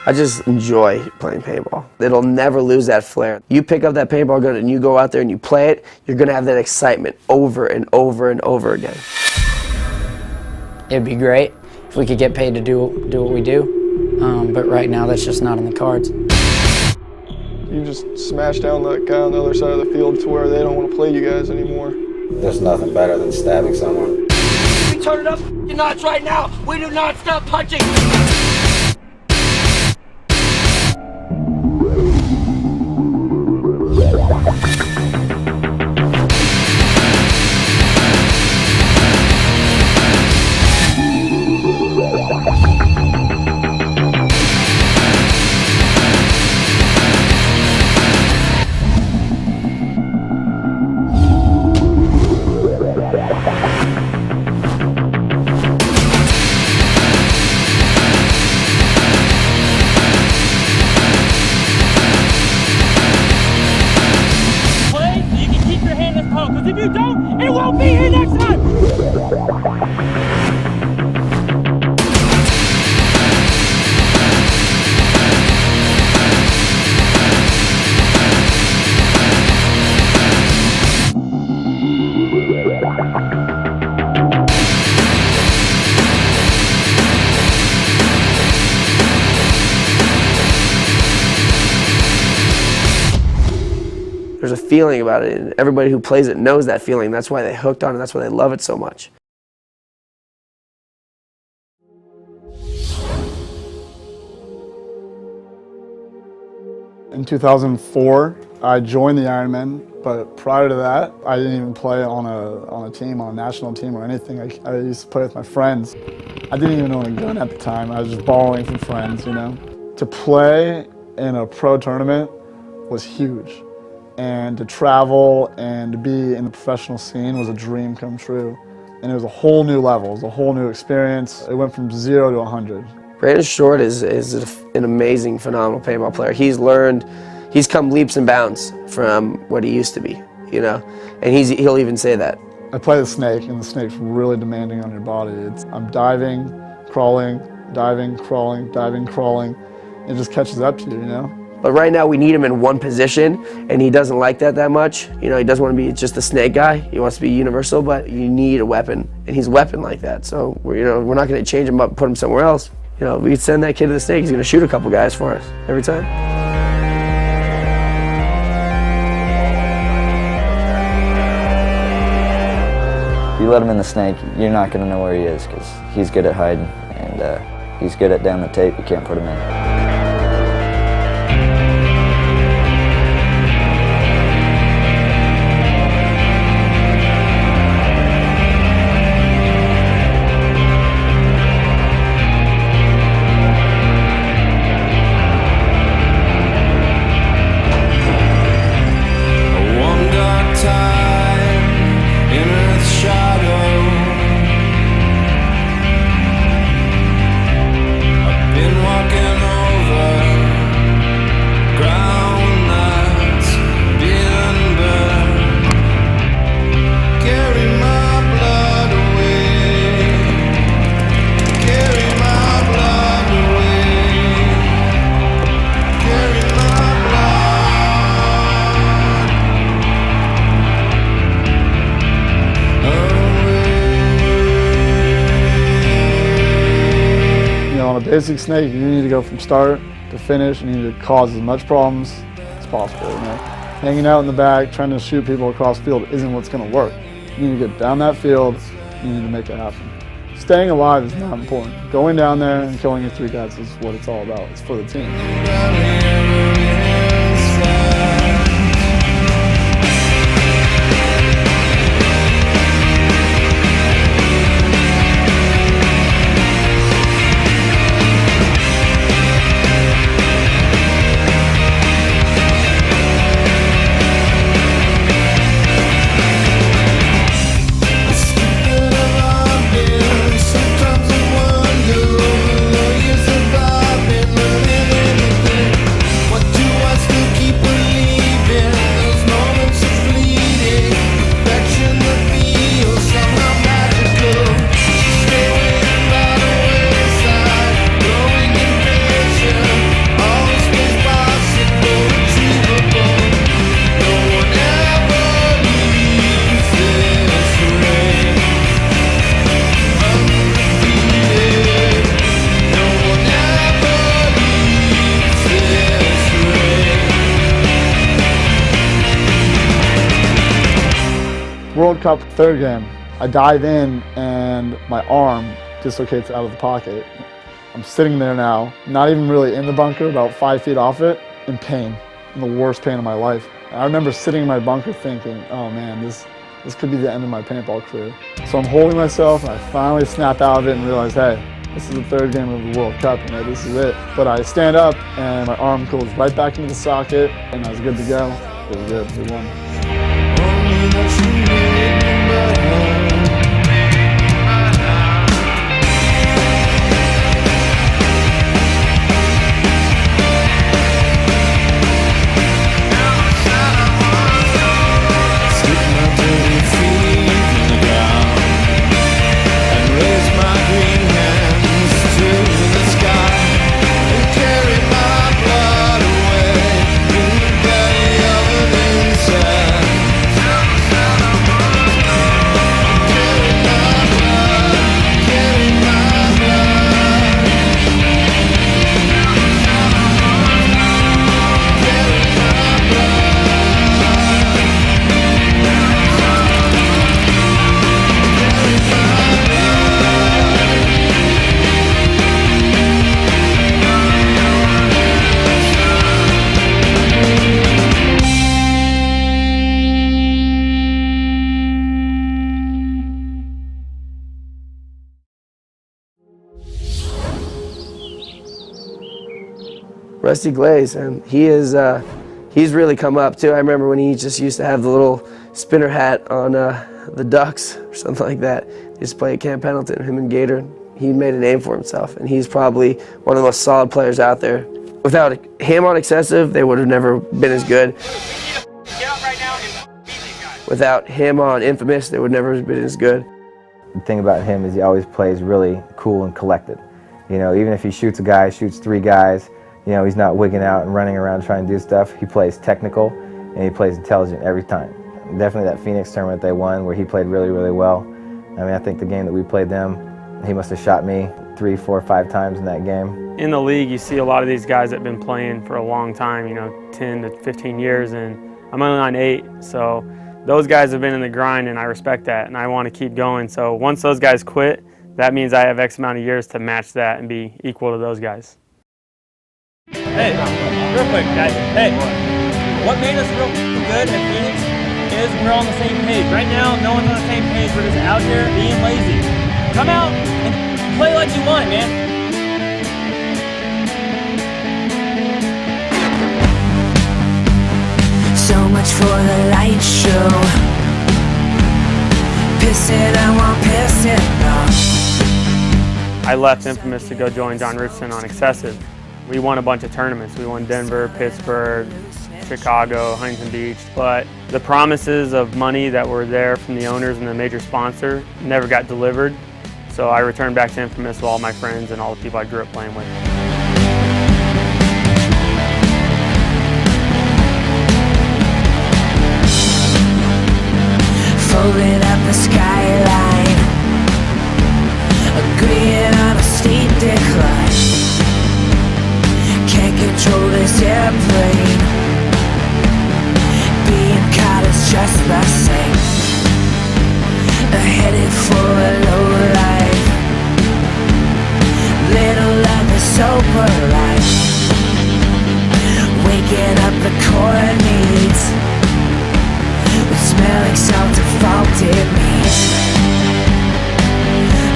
I just enjoy playing paintball. It'll never lose that flair. You pick up that paintball gun and you go out there and you play it, you're gonna have that excitement over and over and over again. It'd be great if we could get paid to do what we do, but right now that's just not in the cards. You just smash down that guy on the other side of the field to where they don't want to play you guys anymore. There's nothing better than stabbing someone. We turn it up a notch right now. We do not stop punching. Because if you don't, it won't be here next time! There's a feeling about it, and everybody who plays it knows that feeling. That's why they hooked on it. That's why they love it so much. In 2004, I joined the Ironmen, but prior to that, I didn't even play on a team, on a national team or anything. I used to play with my friends. I didn't even own a gun at the time. I was just borrowing from friends, you know. To play in a pro tournament was huge. And to travel and to be in the professional scene was a dream come true. And it was a whole new level, it was a whole new experience. It went from 0 to 100. Brandon Short is an amazing, phenomenal paintball player. He's come leaps and bounds from what he used to be, you know, and he'll even say that. I play the snake, and the snake's really demanding on your body. I'm diving, crawling, diving, crawling, diving, crawling. It just catches up to you, you know? But right now we need him in one position, and he doesn't like that much. You know, he doesn't want to be just the snake guy. He wants to be universal, but you need a weapon, and he's a weapon like that. So we're not going to change him up and put him somewhere else. You know, we send that kid to the snake. He's going to shoot a couple guys for us every time. If you let him in the snake, you're not going to know where he is because he's good at hiding and he's good at down the tape. You can't put him in. Basic snake, you need to go from start to finish. You need to cause as much problems as possible. You know? Hanging out in the back, trying to shoot people across the field isn't what's going to work. You need to get down that field. You need to make it happen. Staying alive is not important. Going down there and killing your 3 guys is what it's all about. It's for the team. World Cup third game. I dive in and my arm dislocates out of the pocket. I'm sitting there now, not even really in the bunker, about 5 feet off it, in pain, in the worst pain of my life. I remember sitting in my bunker thinking, oh man, this could be the end of my paintball career. So I'm holding myself, and I finally snap out of it and realize, hey, this is the third game of the World Cup, this is it. But I stand up, and my arm goes right back into the socket, and I was good to go. It was good, we won. Rusty Glaze, and he's really come up too. I remember when he just used to have the little spinner hat on the Ducks or something like that. He used to play at Camp Pendleton, him and Gator. He made a name for himself, and he's probably one of the most solid players out there. Without him on excessive, they would have never been as good. Without him on infamous, they would never have been as good. The thing about him is he always plays really cool and collected. Even if he shoots a guy, shoots 3 guys, he's not wigging out and running around trying to do stuff. He plays technical and he plays intelligent every time. Definitely that Phoenix tournament they won where he played really, really well. I think the game that we played them, he must have shot me 3, 4, 5 times in that game. In the league, you see a lot of these guys that have been playing for a long time, 10 to 15 years, and I'm only on 8, so those guys have been in the grind, and I respect that, and I want to keep going. So once those guys quit, that means I have X amount of years to match that and be equal to those guys. Hey, real quick, guys. Hey, what made us real good at Phoenix is we're on the same page. Right now, no one's on the same page. We're just out here being lazy. Come out and play like you want, man. So much for the light show. Piss it, I won't piss it off. I left Infamous to go join John Richardson on Excessive. We won a bunch of tournaments. We won Denver, Pittsburgh, Chicago, Huntington Beach, but the promises of money that were there from the owners and the major sponsor never got delivered. So I returned back to Infamous with all my friends and all the people I grew up playing with. Folding up the skyline, agreeing on a steep decline. Can't control this airplane. Being caught is just the same. Headed for a low life. Little of the sober life. Waking up the core needs with smelling salted faulted meat.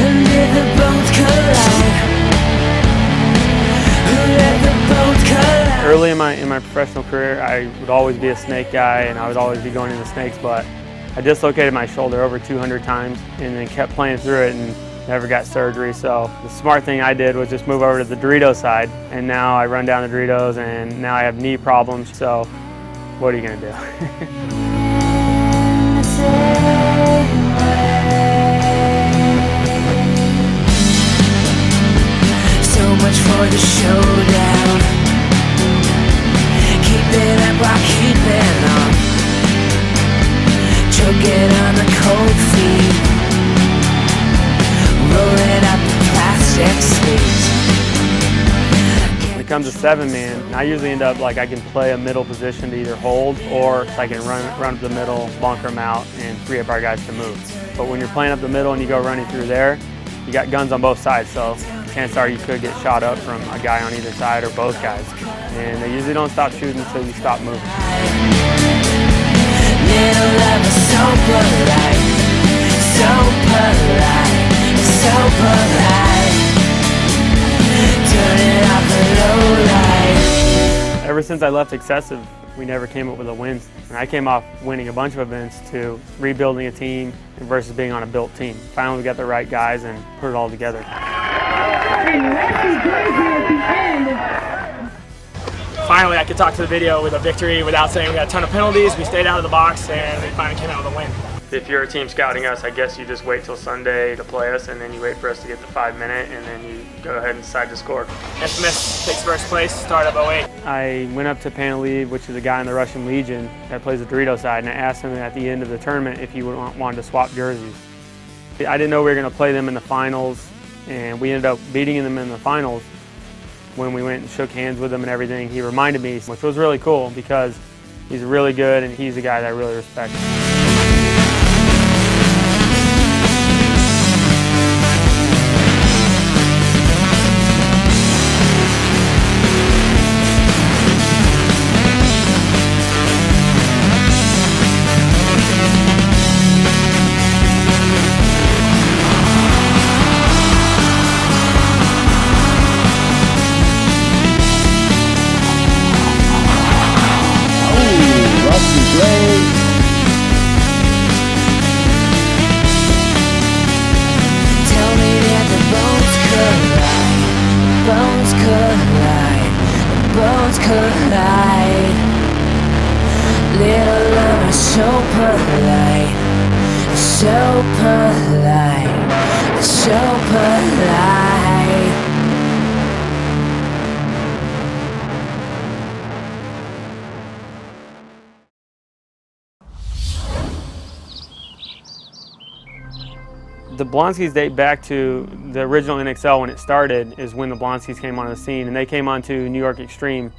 And did the bones collide? Early in my professional career, I would always be a snake guy and I would always be going into snakes, but I dislocated my shoulder over 200 times and then kept playing through it and never got surgery. So the smart thing I did was just move over to the Dorito side, and now I run down the Doritos and now I have knee problems, so what are you going to do? So much for the showdown. Keep it up while keeping on. Choking on the cold feet. Rolling up the plastic sleeves. becomes a 7-man, I usually end up like I can play a middle position to either hold or I can run up the middle, bunker them out, and free up our guys to move. But when you're playing up the middle and you go running through there, you got guns on both sides, so chances are you could get shot up from a guy on either side or both guys. And they usually don't stop shooting until you stop moving. Little love is so polite, so polite, so polite. Turn it off the low light. Ever since I left Excessive, we never came up with a win. And I came off winning a bunch of events to rebuilding a team versus being on a built team. Finally, we got the right guys and put it all together. Finally, I could talk to the video with a victory without saying we had a ton of penalties. We stayed out of the box, and we finally came out with a win. If you're a team scouting us, I guess you just wait till Sunday to play us, and then you wait for us to get the 5-minute, and then you go ahead and decide to score. Infamous takes first place, start of 08. I went up to Panaliv, which is a guy in the Russian Legion that plays the Dorito side, and I asked him at the end of the tournament if he wanted to swap jerseys. I didn't know we were going to play them in the finals, and we ended up beating them in the finals. When we went and shook hands with him and everything, he reminded me, which was really cool because he's really good and he's a guy that I really respect. Collide. Little love is so polite, so polite, so polite. The Blonskis date back to the original NXL when it started is when the Blonskis came on the scene, and they came onto New York Extreme.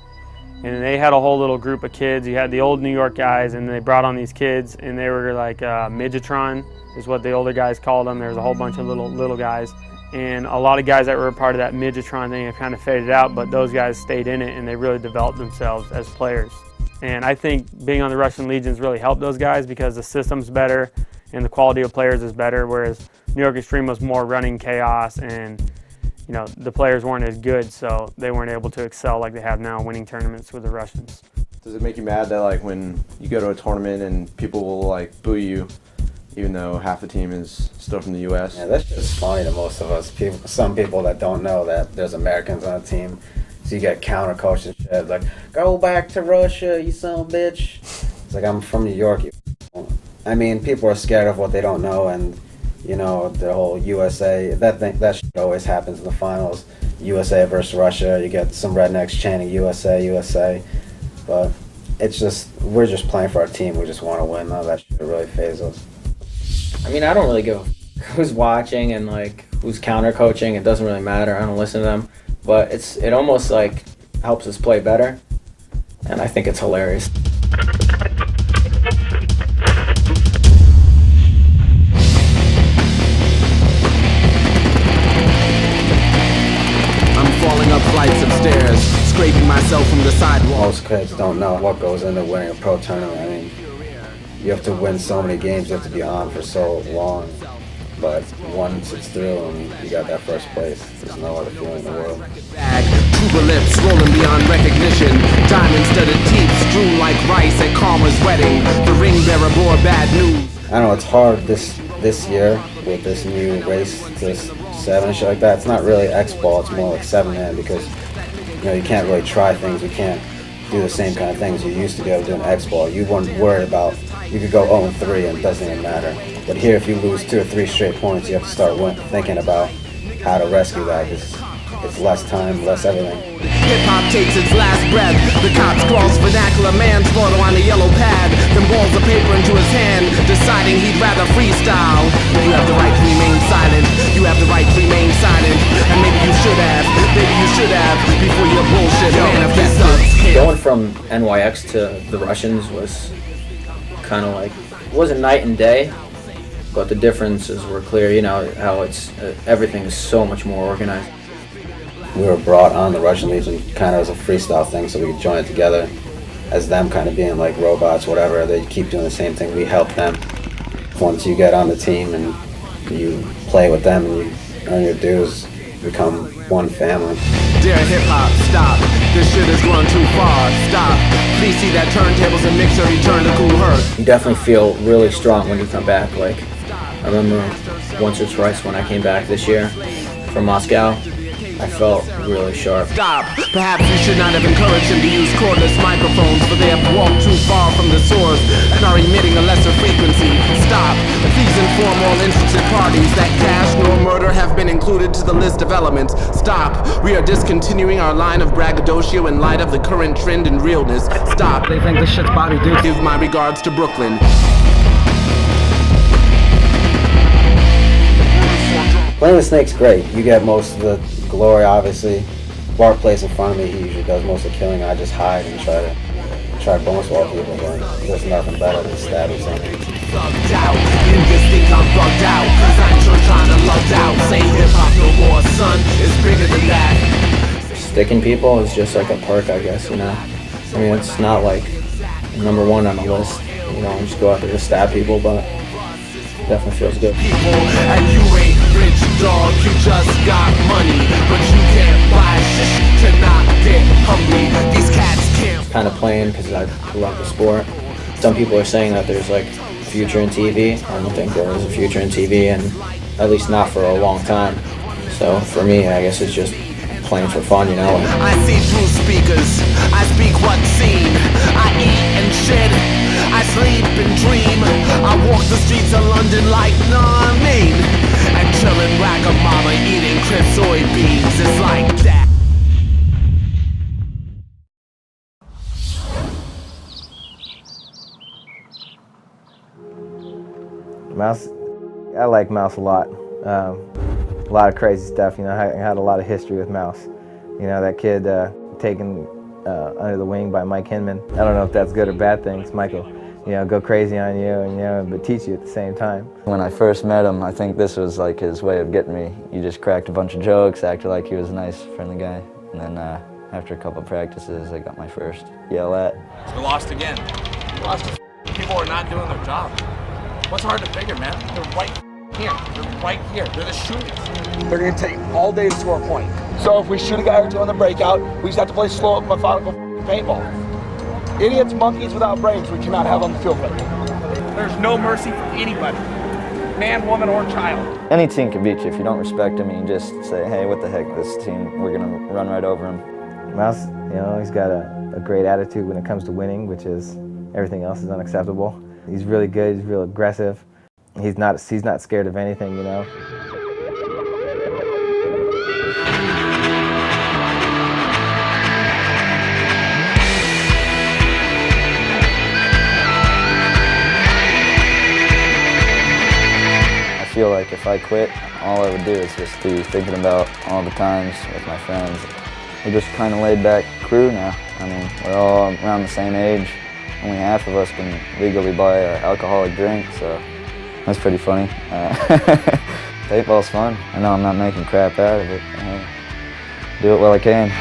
And they had a whole little group of kids. You had the old New York guys, and they brought on these kids, and they were like midgetron is what the older guys called them. There was a whole bunch of little guys. And a lot of guys that were a part of that midgetron thing have kind of faded out, but those guys stayed in it, and they really developed themselves as players. And I think being on the Russian Legions really helped those guys because the system's better and the quality of players is better, whereas New York Extreme was more running chaos and the players weren't as good, so they weren't able to excel like they have now, winning tournaments with the Russians. Does it make you mad that like when you go to a tournament and people will like boo you, even though half the team is still from the U.S.? Yeah, that's just funny to most of us. Some people that don't know that there's Americans on the team, so you get counter coach and shit like, "Go back to Russia, you son of a bitch." It's like, I'm from New York. I mean, people are scared of what they don't know, and the whole USA, that shit always happens in the finals. USA versus Russia, you get some rednecks chanting USA, USA. But we're just playing for our team. We just want to win. None of that shit really phases us. I mean, I don't really give a who's watching and like who's counter coaching. It doesn't really matter. I don't listen to them. But it almost like helps us play better. And I think it's hilarious. Falling up flights of stairs, scraping myself from the sidewalk. Most kids don't know what goes into winning a pro tournament. I mean, you have to win so many games, you have to be on for so long. But once it's through and you got that first place, there's no other feeling in the world. Cuba lips rolling beyond recognition. Diamond-studded teeth strewn like rice at Karma's wedding. The ring bearer bore bad news. I don't know, it's hard this year with this new race, this 7 and shit like that. It's not really X-ball, it's more like 7-man because you can't really try things. You can't do the same kind of things you used to be able to do in X-ball. You weren't worried about, you could go 0-3 and it doesn't even matter. But here, if you lose 2 or 3 straight points, you have to start thinking about how to rescue that. It's less time, less everything. Hip-hop takes its last breath. The cop scrawls vernacular man's photo on a yellow pad, then balls of paper into his hand, deciding he'd rather freestyle. You have the right to remain silent. You have the right to remain silent. And maybe you should have. Maybe you should should have before your bullshit manifests. Going from NYX to the Russians was kind of like, it wasn't night and day, but the differences were clear. You know how it's everything is so much more organized. We were brought on the Russian Legion kind of as a freestyle thing, so we could join it together as them kind of being like robots, whatever. They keep doing the same thing. We help them. Once you get on the team and you play with them and you earn your dues, you become one family. Dear hip-hop, stop. This shit has gone too far. Stop. Please see that turntables and mixer return to Cool Herc. You definitely feel really strong when you come back. Like, I remember once or twice when I came back this year from Moscow, I felt really sharp. Stop. Perhaps you should not have encouraged him to use cordless microphones, for they have walked too far from the source and are emitting a lesser frequency. Stop. Please inform all interested parties that cash nor murder have been included to the list of elements. Stop. We are discontinuing our line of braggadocio in light of the current trend in realness. Stop. They think this shit's Bobby Duke. Give my regards to Brooklyn. Playing with Snake's great. You get most of the glory, obviously. Bart plays in front of me. He usually does most of the killing. I just hide and try to bonus wall people, but there's nothing better than stabbing something. Thugged out. In this thing I'm bugged out, cause I'm sure trying to lug out. Say hip-hop no more, son, it's bigger than that. Sticking people is just like a perk, I guess, you know? I mean, it's not like number one on the list, you know, just go out there to stab people, but it definitely feels good. People, and you ain't rich, dog, you just got money, but you can't buy shit to not get hungry. These cats can't. Kind of playing because I love the sport. Some people are saying that there's like future in TV. I don't think there is a future in TV, and at least not for a long time. So for me, I guess it's just playing for fun, you know. I see through speakers, I speak what's seen. I eat and shed, I sleep and dream. I walk the streets of London like Narmeen, and chillin' Wagamama eating crisp soybeans. It's like that. Mouse, I like Mouse a lot. A lot of crazy stuff, you know. I had a lot of history with Mouse. You know, that kid taken under the wing by Mike Hinman. I don't know if that's good or bad things. Michael, you know, go crazy on you and, you know, but teach you at the same time. When I first met him, I think this was like his way of getting me. He just cracked a bunch of jokes, acted like he was a nice, friendly guy. And then after a couple of practices, I got my first yell at. We lost again. We lost. People are not doing their job. What's hard to figure, man? They're right here. They're right here. They're the shooters. They're going to take all day to score a point. So if we shoot a guy or two on the breakout, we just have to play slow, methodical paintball. Idiots, monkeys without brains, we cannot have on the field right now. There's no mercy for anybody, man, woman, or child. Any team can beat you if you don't respect them and you just say, hey, what the heck, this team, we're going to run right over them. Mouse, you know, he's got a great attitude when it comes to winning, which is everything else is unacceptable. He's really good, he's real aggressive. He's not scared of anything, you know. I feel like if I quit, all I would do is just be thinking about all the times with my friends. We're just kind of laid back crew now. I mean, we're all around the same age. Only half of us can legally buy an alcoholic drink, so that's pretty funny. Paintball's fun. I know I'm not making crap out of it. I do it while I can.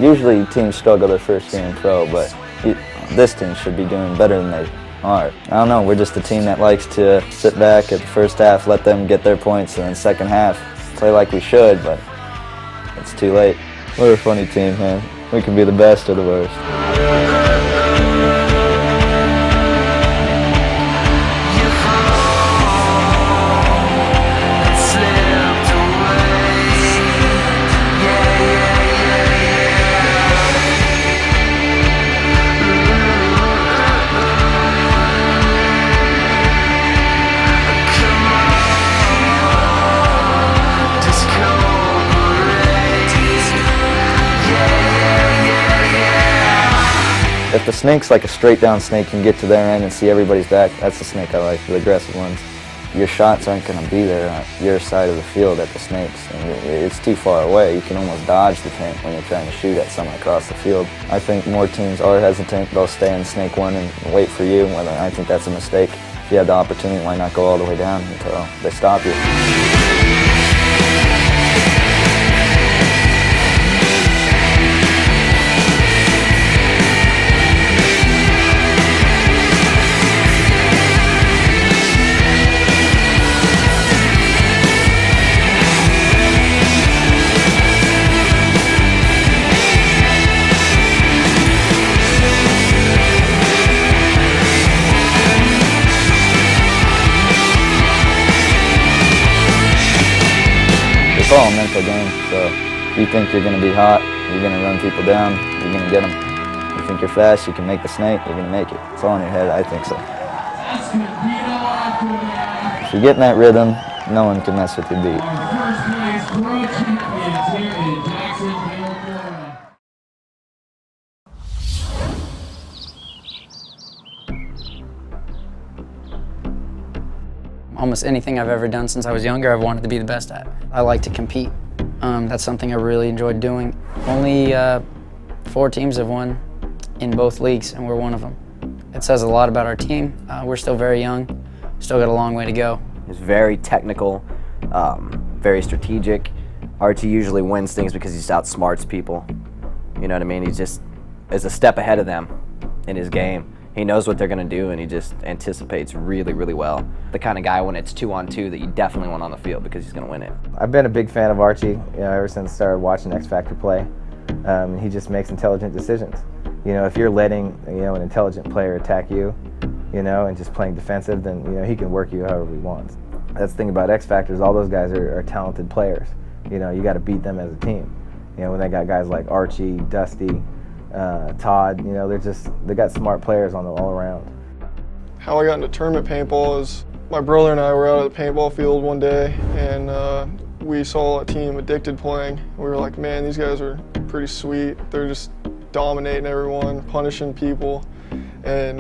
Usually teams struggle their first year in pro, but this team should be doing better than they are. I don't know, we're just a team that likes to sit back at the first half, let them get their points, and then second half play like we should, but it's too late. We're a funny team, man. We can be the best or the worst. If the snake's like a straight down snake, you can get to their end and see everybody's back. That's the snake I like, the aggressive ones. Your shots aren't going to be there on your side of the field at the snakes. And it's too far away. You can almost dodge the tent when you're trying to shoot at someone across the field. I think more teams are hesitant. They'll stay in snake one and wait for you. Whether I think that's a mistake. If you have the opportunity, why not go all the way down until they stop you? It's all a mental game, so if you think you're going to be hot, you're going to run people down, you're going to get them. You think you're fast, you can make the snake, you're going to make it. It's all in your head, I think so. If you get in that rhythm, no one can mess with your beat. Almost anything I've ever done since I was younger, I've wanted to be the best at. I like to compete. That's something I really enjoyed doing. Only 4 teams have won in both leagues, and we're one of them. It says a lot about our team. We're still very young, still got a long way to go. He's very technical, very strategic. Archie usually wins things because he just outsmarts people. You know what I mean? He just is a step ahead of them in his game. He knows what they're going to do, and he just anticipates really, really well. The kind of guy when it's 2-on-2 that you definitely want on the field because he's going to win it. I've been a big fan of Archie, ever since I started watching X Factor play. He just makes intelligent decisions. If you're letting an intelligent player attack you, and just playing defensive, then he can work you however he wants. That's the thing about X Factor is all those guys are talented players. You got to beat them as a team. When they got guys like Archie, Dusty, Todd, they got smart players on all around. How I got into tournament paintball is my brother and I were out at the paintball field one day, and we saw a team Addicted playing. We were like, man, these guys are pretty sweet. They're just dominating everyone, punishing people. And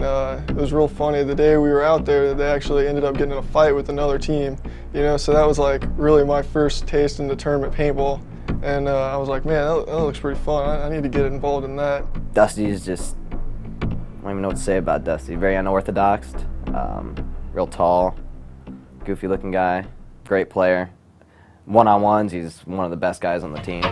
it was real funny. The day we were out there, they actually ended up getting in a fight with another team. So that was like really my first taste into tournament paintball. And I was like, man, that looks pretty fun. I need to get involved in that. Dusty is just, I don't even know what to say about Dusty. Very unorthodox, real tall, goofy looking guy, great player. One-on-ones, he's one of the best guys on the team.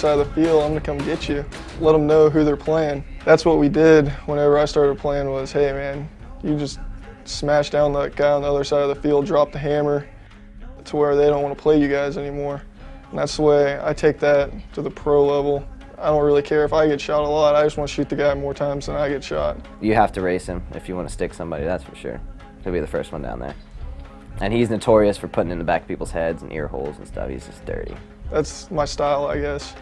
side of the field. I'm gonna come get you. Let them know who they're playing. That's what we did whenever I started playing was, hey man, you just smash down that guy on the other side of the field, drop the hammer to where they don't want to play you guys anymore. And that's the way I take that to the pro level. I don't really care if I get shot a lot. I just want to shoot the guy more times than I get shot. You have to race him if you want to stick somebody, that's for sure. He'll be the first one down there. And he's notorious for putting in the back of people's heads and ear holes and stuff. He's just dirty. That's my style, I guess.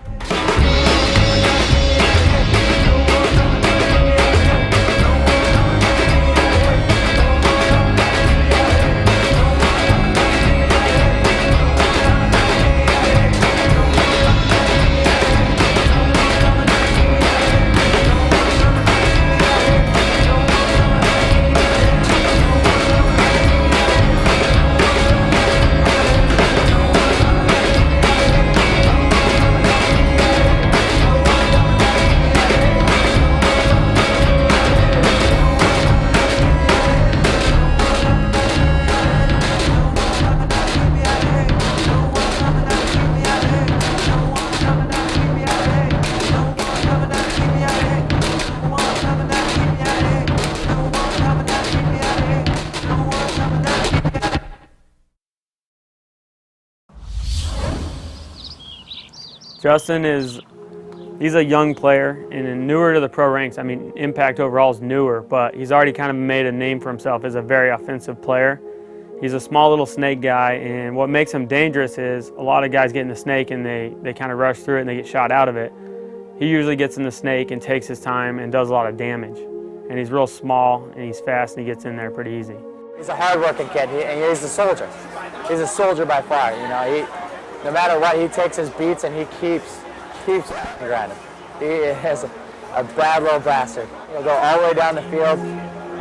Justin he's a young player and newer to the pro ranks. I mean, impact overall is newer, but he's already kind of made a name for himself as a very offensive player. He's a small little snake guy, and what makes him dangerous is a lot of guys get in the snake and they kind of rush through it and they get shot out of it. He usually gets in the snake and takes his time and does a lot of damage. And he's real small and he's fast and he gets in there pretty easy. He's a hard-working kid, and he's a soldier. He's a soldier by far, you know. No matter what, he takes his beats and he keeps grinding. He is a bad little bastard. He'll go all the way down the field,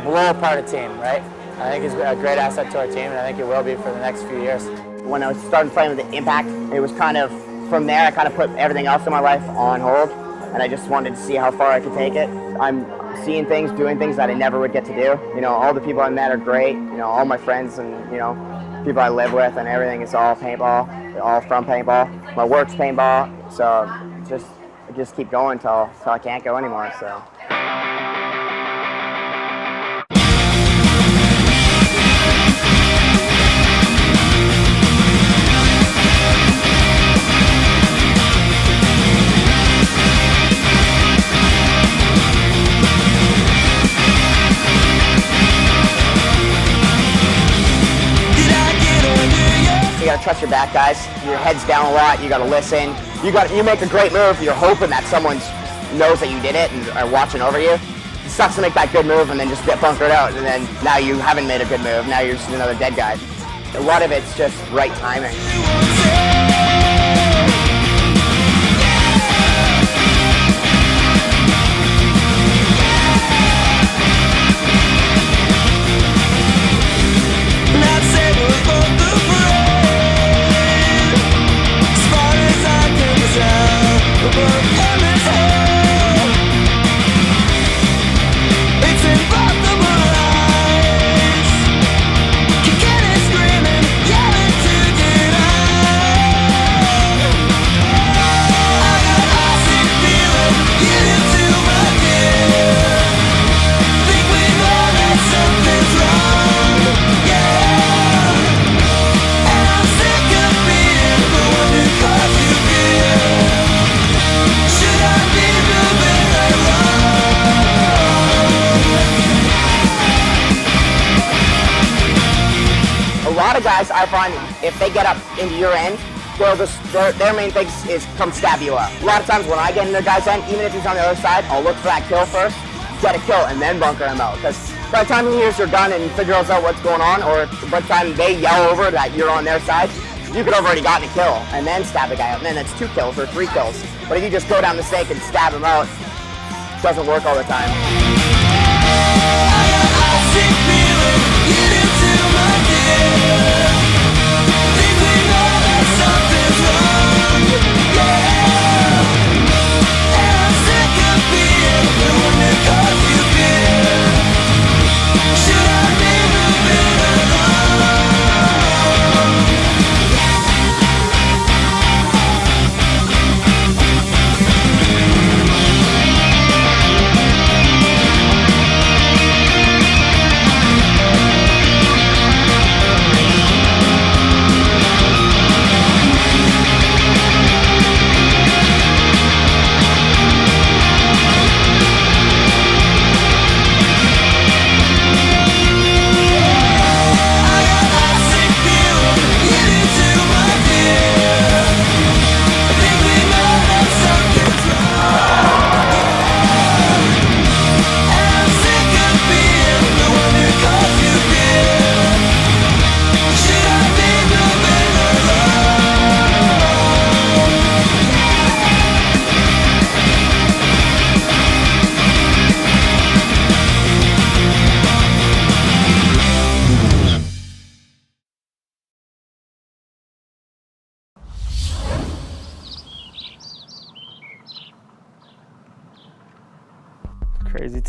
blow apart a team, right? I think he's a great asset to our team, and I think he will be for the next few years. When I was starting playing with the Impact, it was kind of, from there I kind of put everything else in my life on hold, and I just wanted to see how far I could take it. I'm seeing things, doing things that I never would get to do. You know, all the people I met are great. You know, all my friends and, you know, people I live with and everything is all paintball. They're all from paintball. My work's paintball, so I just keep going till I can't go anymore, so. You gotta trust your back, guys. Your head's down a lot. You gotta listen. You make a great move. You're hoping that someone knows that you did it and are watching over you. It sucks to make that good move and then just get bunkered out, and then now you haven't made a good move. Now you're just another dead guy. A lot of it's just right timing. Guys, I find if they get up into your end, their main thing is come stab you up. A lot of times when I get in their guy's end, even if he's on the other side, I'll look for that kill first, get a kill, and then bunker him out. Because by the time he hears your gun and figures out what's going on, or by the time they yell over that you're on their side, you could have already gotten a kill and then stab the guy out, and then it's 2 kills or 3 kills. But if you just go down the stake and stab him out, it doesn't work all the time.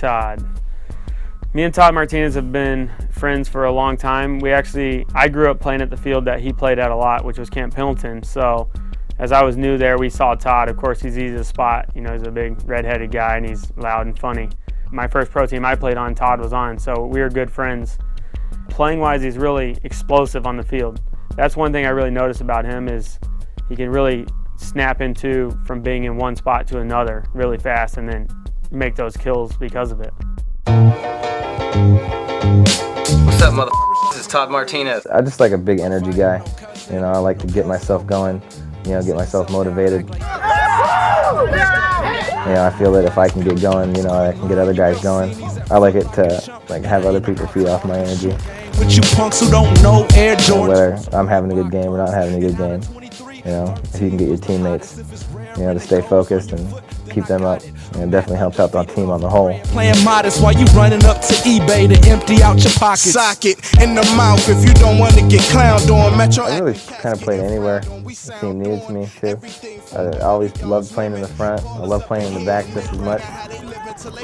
Todd. Me and Todd Martinez have been friends for a long time. I grew up playing at the field that he played at a lot, which was Camp Pendleton. So as I was new there, we saw Todd. Of course, he's easy to spot. You know, he's a big redheaded guy and he's loud and funny. My first pro team I played on, Todd was on, so we were good friends. Playing wise, he's really explosive on the field. That's one thing I really noticed about him is he can really snap into from being in one spot to another really fast and then make those kills because of it. What's up, mother? This is Todd Martinez. I just like a big energy guy. You know, I like to get myself going, you know, get myself motivated. You know, I feel that if I can get going, you know, I can get other guys going. I like it to like have other people feed off my energy. With you punks who don't know Air Jordan. Whether I'm having a good game or not having a good game, you know, if you can get your teammates, you know, to stay focused and keep them up, you know, it definitely helps out the team on the whole. Playing modest while you running up to eBay to empty out your pockets. Socket in the mouth if you don't want to get clowned on Metro. I really kind of played anywhere the team needs me to. I always loved playing in the front. I love playing in the back just as much.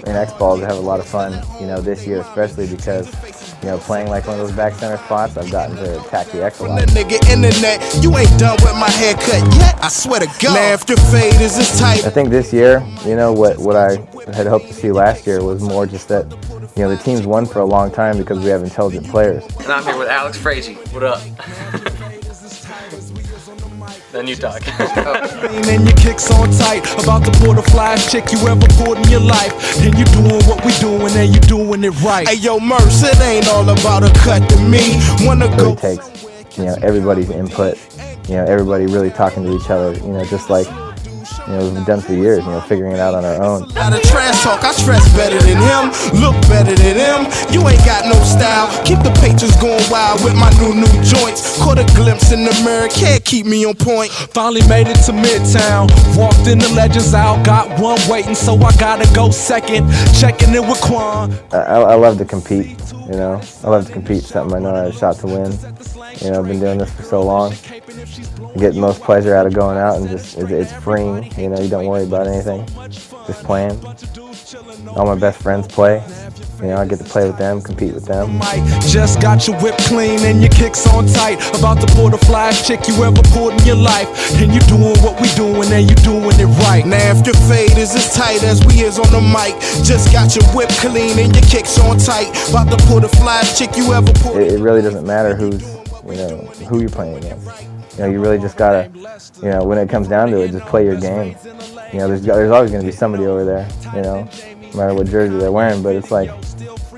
In X-Balls, I have a lot of fun, you know, this year especially because, you know, playing like one of those back center spots, I've gotten to attack the X a lot. Nigga internet, you ain't done with my haircut yet, I swear to God. Now if your fade is this tight. I think this year, you know, what I had hoped to see last year was more just that, you know, the team's won for a long time because we have intelligent players. And I'm here with Alex Frazee. What up? Then you talk. And your kicks on tight, about to pull the flyest chick you ever pulled in your life. And you doing what we doing and you doing it right. Hey yo, Merce, it ain't all about a cut to me. Wanna go? It really takes, you know, everybody's input. You know, everybody really talking to each other. You know, just like, you know, we've done for years. You know, figuring it out on our own. Out of trash talk, I dress better than him, look better than him. You ain't got no style. Keep the patrons going wild with my new joints. Caught a glimpse in the mirror, can't keep me on point. Finally made it to Midtown. Walked in the Legends out, got one waiting, so I gotta go second. Checking in with Quan. I love to compete. You know, I love to compete. Something I know I have a shot to win. You know, I've been doing this for so long. I get the most pleasure out of going out and just it's freeing. You know, you don't worry about anything. Just playing. All my best friends play. You know, I get to play with them, compete with them. Just got your whip clean and your kicks on tight. About to pull the flyest chick you ever pulled in your life. And you doing what we doing and you doing it right. Now if your fade is as tight as we is on the mic, just got your whip clean and your kicks on tight. About to pull the flyest chick you ever pulled. It really doesn't matter who's, you know, who you're playing against. You know, you really just gotta, you know, when it comes down to it, just play your game. You know, there's always gonna be somebody over there, you know, no matter what jersey they're wearing, but it's like,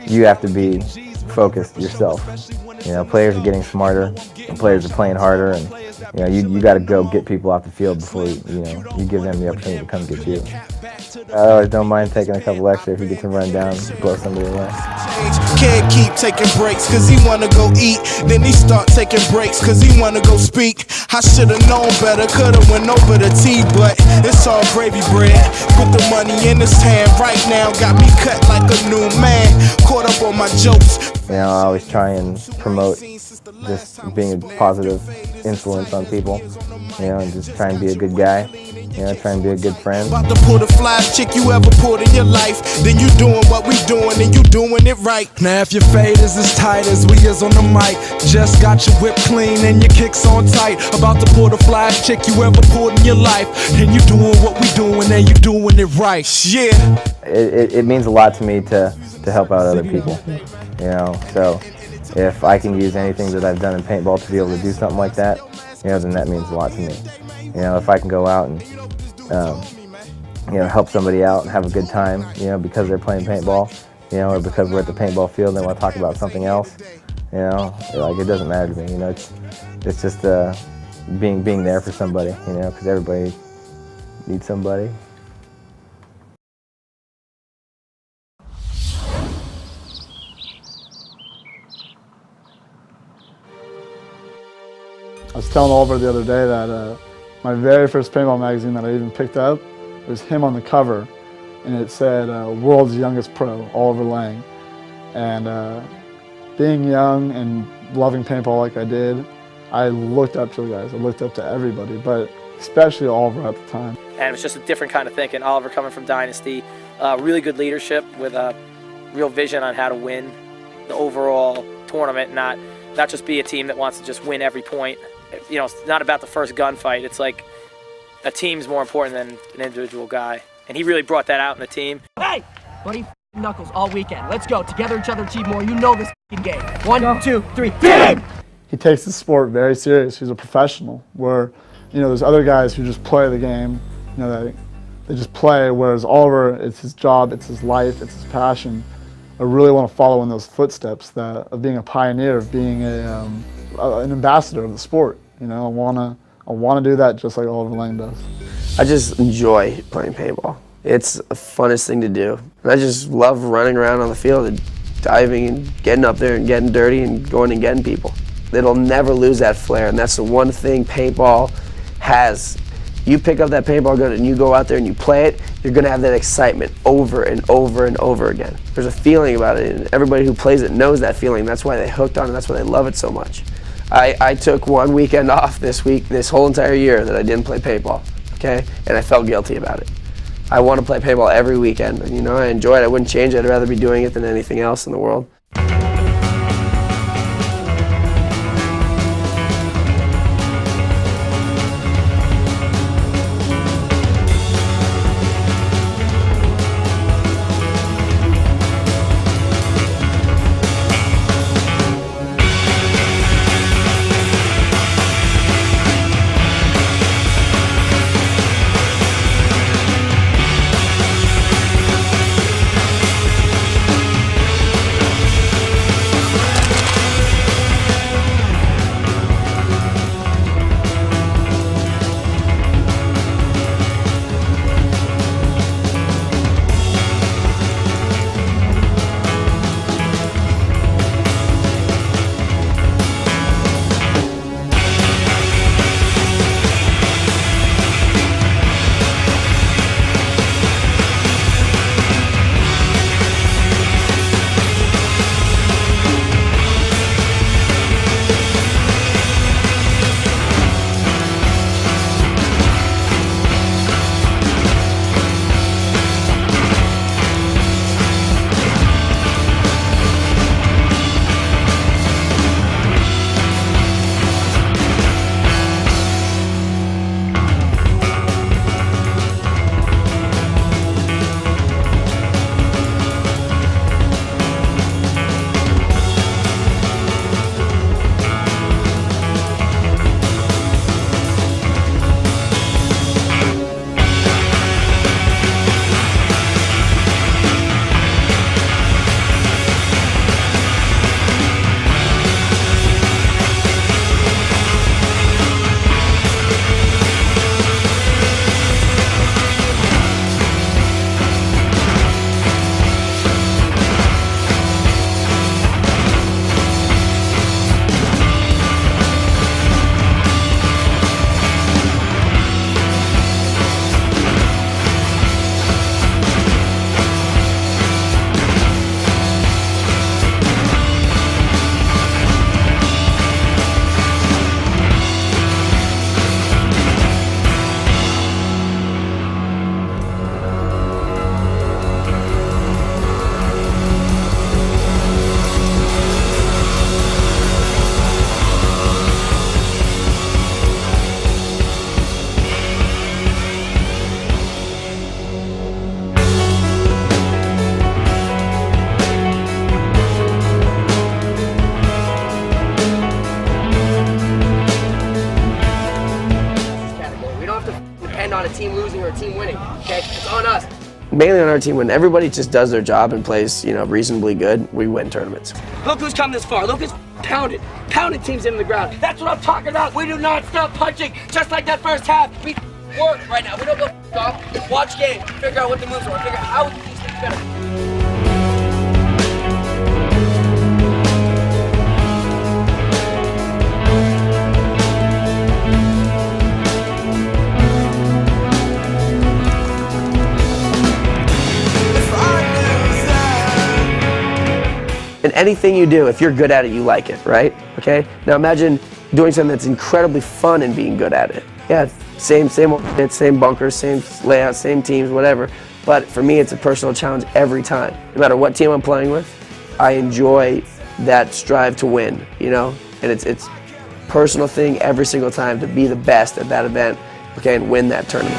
you have to be focused yourself. You know, players are getting smarter, and players are playing harder, and you know, you got to go get people off the field before you give them the opportunity to come get you. I always don't mind taking a couple extra if you get to run down and blow somebody away. Can't keep taking breaks cause he wanna go eat. Then he start taking breaks cause he wanna go speak. I should've known better, could've went over the tea, but it's all gravy bread. Put the money in his hand right now, got me cut like a new man. Caught up on my jokes. You know, I always try and promote just being a positive influence on people. You know, and just try and be a good guy. You know, try and be a good friend. About to pull the flyest chick you ever pulled in your life. Then you doing what we doing and you doing it right. Now if your fade is as tight as we is on the mic, just got your whip clean and your kicks on tight. About to pull the flyest chick you ever pulled in your life. And you doing what we doing and you doing it right. Yeah. It means a lot to me to help out other people. You know, so if I can use anything that I've done in paintball to be able to do something like that, you know, then that means a lot to me. You know, if I can go out and you know, help somebody out and have a good time, you know, because they're playing paintball, you know, or because we're at the paintball field and they want to talk about something else, you know, like it doesn't matter to me. You know, it's just being there for somebody, you know, because everybody needs somebody. I was telling Oliver the other day that my very first paintball magazine that I even picked up, it was him on the cover, and it said "World's Youngest Pro," Oliver Lang. And being young and loving paintball like I did, I looked up to the guys. I looked up to everybody, but especially Oliver at the time. And it was just a different kind of thinking. Oliver coming from Dynasty, really good leadership with a real vision on how to win the overall tournament, not just be a team that wants to just win every point. You know, it's not about the first gunfight. It's like a team's more important than an individual guy. And he really brought that out in the team. Hey, buddy, knuckles all weekend. Let's go. Together, each other, achieve more. You know this game. 1, 2, 3, game! He takes the sport very serious. He's a professional. Where, you know, there's other guys who just play the game. You know, they just play. Whereas Oliver, it's his job, it's his life, it's his passion. I really want to follow in those footsteps of being a pioneer, of being an ambassador of the sport. You know, I want to do that just like Oliver Lang does. I just enjoy playing paintball. It's the funnest thing to do. And I just love running around on the field and diving and getting up there and getting dirty and going and getting people. It'll never lose that flair, and that's the one thing paintball has. You pick up that paintball gun and you go out there and you play it, you're gonna have that excitement over and over and over again. There's a feeling about it, and everybody who plays it knows that feeling. That's why they hooked on it, that's why they love it so much. I took one weekend off this whole entire year that I didn't play paintball, okay? And I felt guilty about it. I want to play paintball every weekend, and you know, I enjoy it. I wouldn't change it. I'd rather be doing it than anything else in the world. On a team losing or a team winning, okay? It's on us. Mainly on our team, when everybody just does their job and plays, you know, reasonably good, we win tournaments. Look who's come this far. Look who's pounded teams into the ground. That's what I'm talking about. We do not stop punching, just like that first half. We work right now. We don't go off. Watch game. Figure out what the moves are. Figure out how we can do things better. And anything you do, if you're good at it, you like it, right? Okay? Now imagine doing something that's incredibly fun and being good at it. Yeah, same bunkers, same layouts, same teams, whatever. But for me, it's a personal challenge every time. No matter what team I'm playing with, I enjoy that strive to win, you know? And it's a personal thing every single time to be the best at that event, okay, and win that tournament.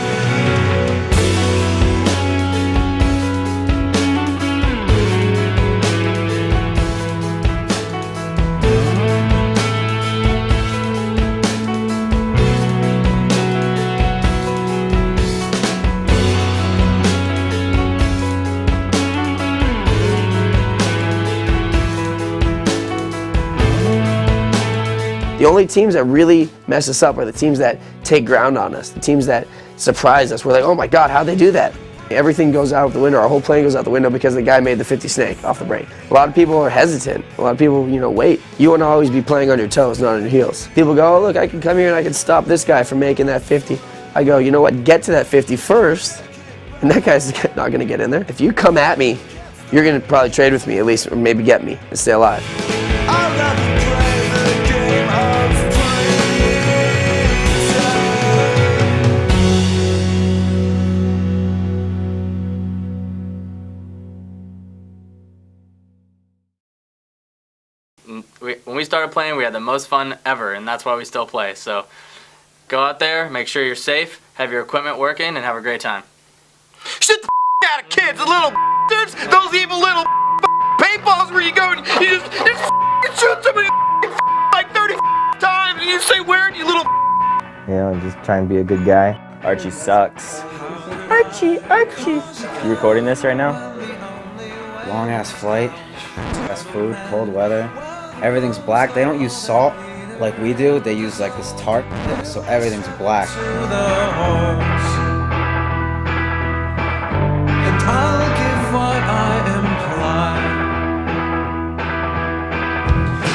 The only teams that really mess us up are the teams that take ground on us, the teams that surprise us. We're like, oh my God, how'd they do that? Everything goes out the window, our whole plan goes out the window because the guy made the 50 snake off the break. A lot of people are hesitant. A lot of people, wait. You want to always be playing on your toes, not on your heels. People go, oh look, I can come here and I can stop this guy from making that 50. I go, you know what, get to that 50 first, and that guy's not gonna get in there. If you come at me, you're gonna probably trade with me at least, or maybe get me and stay alive. When we started playing, we had the most fun ever, and that's why we still play. So go out there, make sure you're safe, have your equipment working, and have a great time. Shit the out of kids, the little dudes, those evil little paintballs where you go and you just shoot somebody like 30 times, and you say where, you little. Just try and be a good guy. Archie sucks. Archie. You recording this right now? Long ass flight, fast food, cold weather. Everything's black. They don't use salt like we do. They use like this tart, so everything's black. And I'll give what I imply.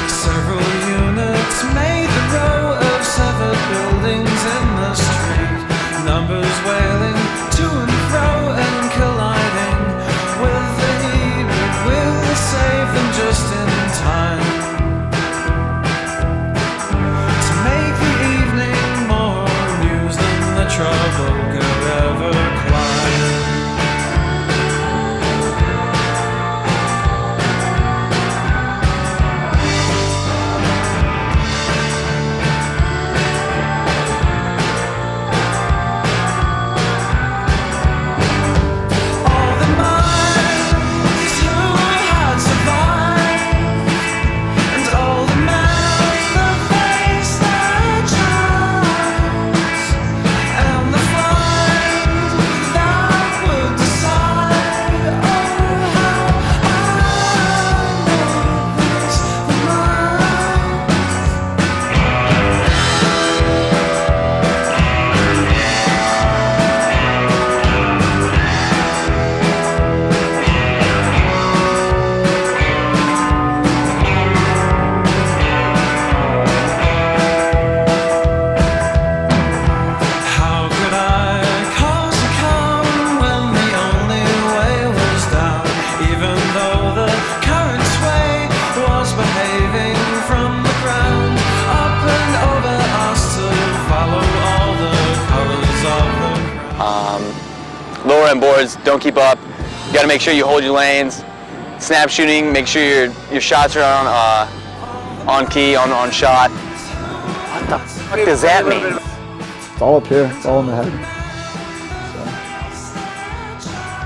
Several units made the row of severed buildings in the street. Numbers wailing to and fro and colliding with the heat, but we'll save them just in time. Trouble could ever climb. All the minds who had survived, and all the men that faced their trials, and the find that would decide. Oh, how I know this How could I cause a calm when the only way was down? Even though the current sway was behaving from the ground up and over us to follow all the colors of the Lower end boards, don't keep up. You gotta make sure you hold your lanes. Snap shooting, make sure your shots are on key, on shot. What the fuck does that mean? It's all up here. It's all in the head. So.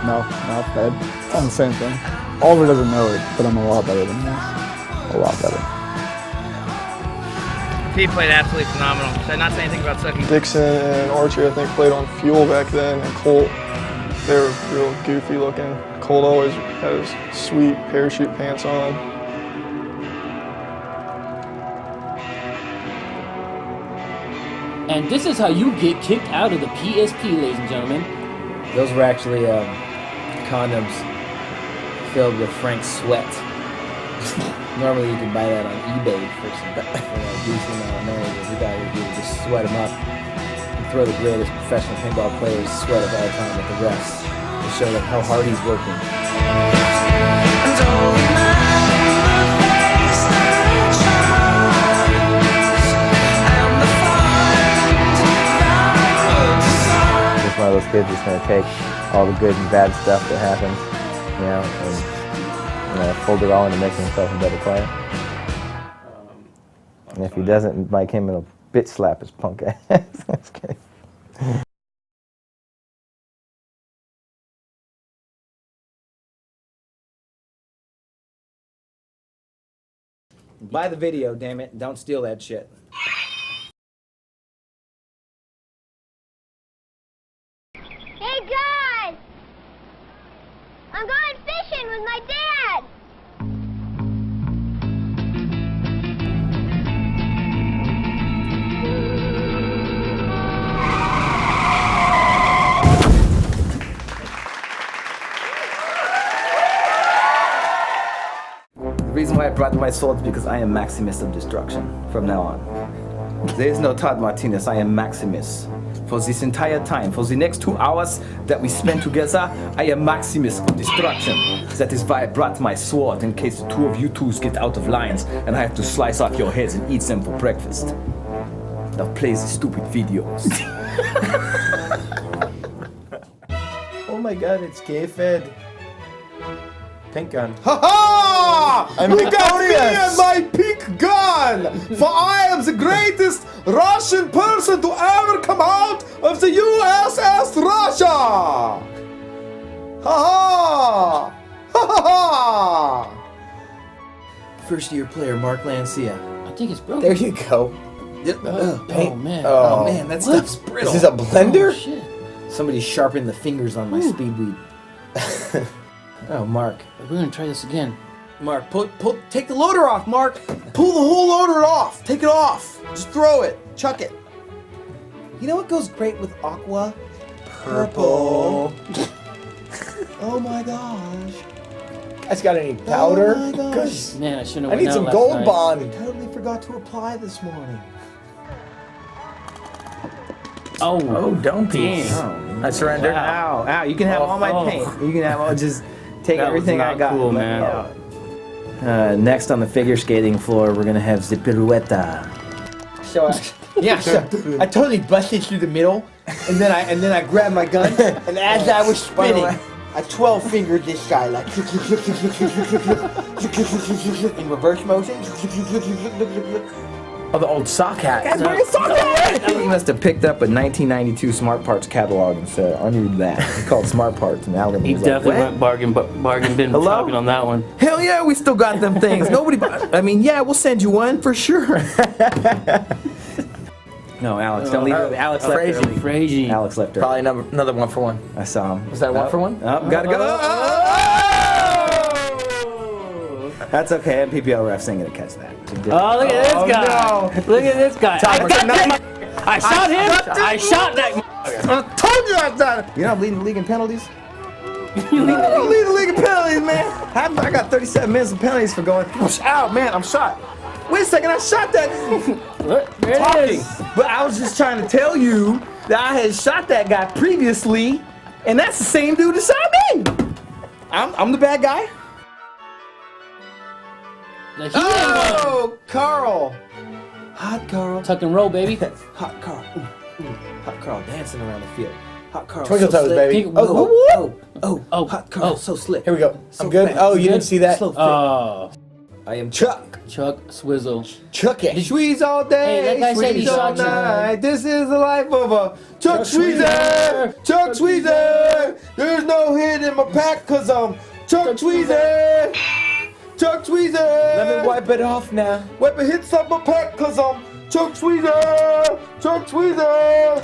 No, not head. It's all the same thing. Oliver doesn't know it, but I'm a lot better than this. A lot better. He played absolutely phenomenal. Should I not say anything about sucking? Dixon and Archie, I think, played on Fuel back then, and Colt, they were real goofy looking. Colt always had his sweet parachute pants on. And this is how you get kicked out of the PSP, ladies and gentlemen. Those were actually condoms filled with Frank's sweat. Normally you can buy that on eBay for some decent amount of money, but we got to do is just sweat them up and throw the greatest professional pinball player's sweat of all time at the refs to show them how hard he's working. Just one of those kids that's going to take all the good and bad stuff that happens, you know, and fold it all into making himself a better player. And if he doesn't, Mike Him will bitch slap his punk ass. That's kidding. Buy the video, damn it. Don't steal that shit. Hey guys! I'm going fishing with my dad! The reason why I brought my sword is because I am Maximus of Destruction from now on. There is no Todd Martinez, I am Maximus. For this entire time, for the next 2 hours that we spend together, I am Maximus of Destruction. That is why I brought my sword, in case the two of you twos get out of lines and I have to slice off your heads and eat them for breakfast. Now play the stupid videos. Oh my god, it's K-Fed. Pink gun. Ha ha! I'm You got me victorious! and my pink gun! For I am the greatest Russian person to ever come out of the USS Russia! Ha ha! Ha ha ha! First year player Mark Lancia. I think it's broken. There you go. Oh man. Oh man, that What? stuff's brittle. Is this a blender? Oh, shit. Somebody sharpened the fingers on my speedweed. Oh, Mark. We're gonna try this again. Mark, take the loader off, Mark. Pull the whole loader off. Take it off. Just throw it. Chuck it. You know what goes great with aqua? Purple. Oh my gosh. Guys, got any powder? Oh my gosh. Man, I shouldn't I have need went some out Gold last night. Bond. I totally forgot to apply this morning. Oh, don't be. I surrender. Wow. Ow, ow. You can have all my paint. You can have all, just take That was everything I not got. cool, Let man. me out. Next on the figure skating floor, we're gonna have the pirouetta. So I totally busted through the middle, and then I grabbed my gun, and as I was spinning, I 12-fingered this guy like in reverse motion. Oh, the old sock hat. Guys, wearing a sock hat! He must have picked up a 1992 Smart Parts catalog and said, I need that. It's called Smart Parts, and Alan He was definitely like, went bargain bin Hello? shopping on that one. hell yeah, we still got them things. Nobody, I mean, yeah, we'll send you one for sure. No, Alex, don't leave. Alex left early. Crazy. Alex left early. Probably another 1 for 1. I saw him. Was that 1 for 1? Oh, gotta go. That's okay. MPPL refs ain't gonna catch that. Oh, look at this guy. Look at this guy. I shot him. I shot that. I told you I done it. You're not leading the league in penalties? You lead the league in penalties, man. I got 37 minutes of penalties for going, ow, man, I'm shot. Wait a second, I shot that. There it is. But I was just trying to tell you that I had shot that guy previously, and that's the same dude that shot me. I'm the bad guy. Oh, Carl. Hot Carl. Tuck and roll, baby. Hot Carl. Hot Carl dancing around the field. Hot Carl. Twinkle so toes, slick. baby. Oh, Hot Carl. So slick. Here we go. So I'm good. fast. Oh, you didn't see that? So Oh. I am Chuck. Chuck Swizzle. Chuck it. Squeeze all day, Hey, that guy said he squeeze all shot you. night. This is the life of a Chuck Squeezer. Chuck Squeezer. There's no hit in my pack cause I'm Chuck Squeezer. Chuck Squeezer. Let me wipe it off now. Wipe the hits off my pack cause I'm Chuck Squeezer. Chuck Squeezer.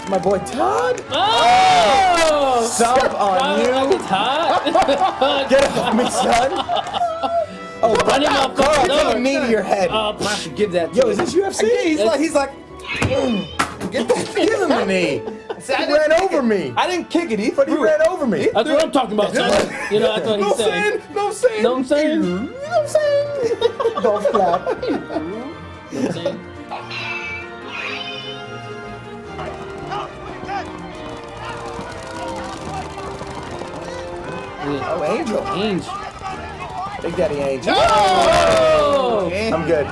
My boy Todd. Oh! Sub on you. It's hot. Get off me, son. Oh, Run him off, Carl, no. give a knee to your head. I should give that. Yo, is this UFC? He's like, give him a knee. He ran over me. I didn't kick it. He ran over me. That's what I'm talking about, son. You know, that's what he's saying. No saying. Know what I'm saying? You know what I'm saying? Don't flap. You know what I'm saying? Oh, Angel. Angel. Big Daddy Angel. Oh! I'm good.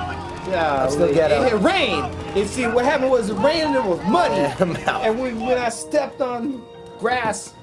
Yeah, still ghetto. It rained. And see, what happened was it rained and it was muddy. Yeah, I'm out. And when I stepped on grass.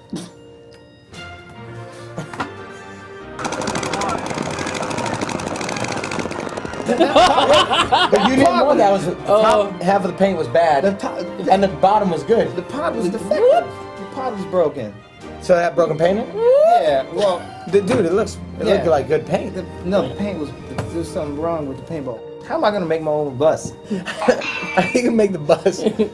But you didn't know that was the top half of the paint was bad, and the bottom was good. The pot was defective. The pot was broken. So that broken paint? Yeah, well, Dude, it looked like good paint. No, the paint was, there was something wrong with the paintball. How am I gonna make my own bus? I can make the bus. And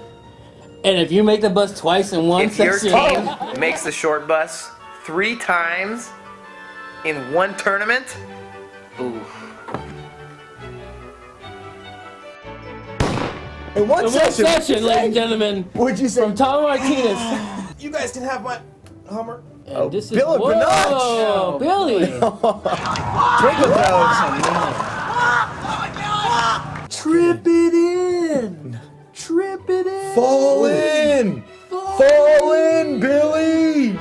if you make the bus twice in one If your section, team makes the short bus 3 times in one tournament, ooh. In one session, ladies and gentlemen. What'd you say? From Tom Martinez. You guys can have my Hummer. And this is Bill whoa, Grenach. Billy. Twinkle Toes. Trip it in. Trip it in. Fall in. Fall in, Billy.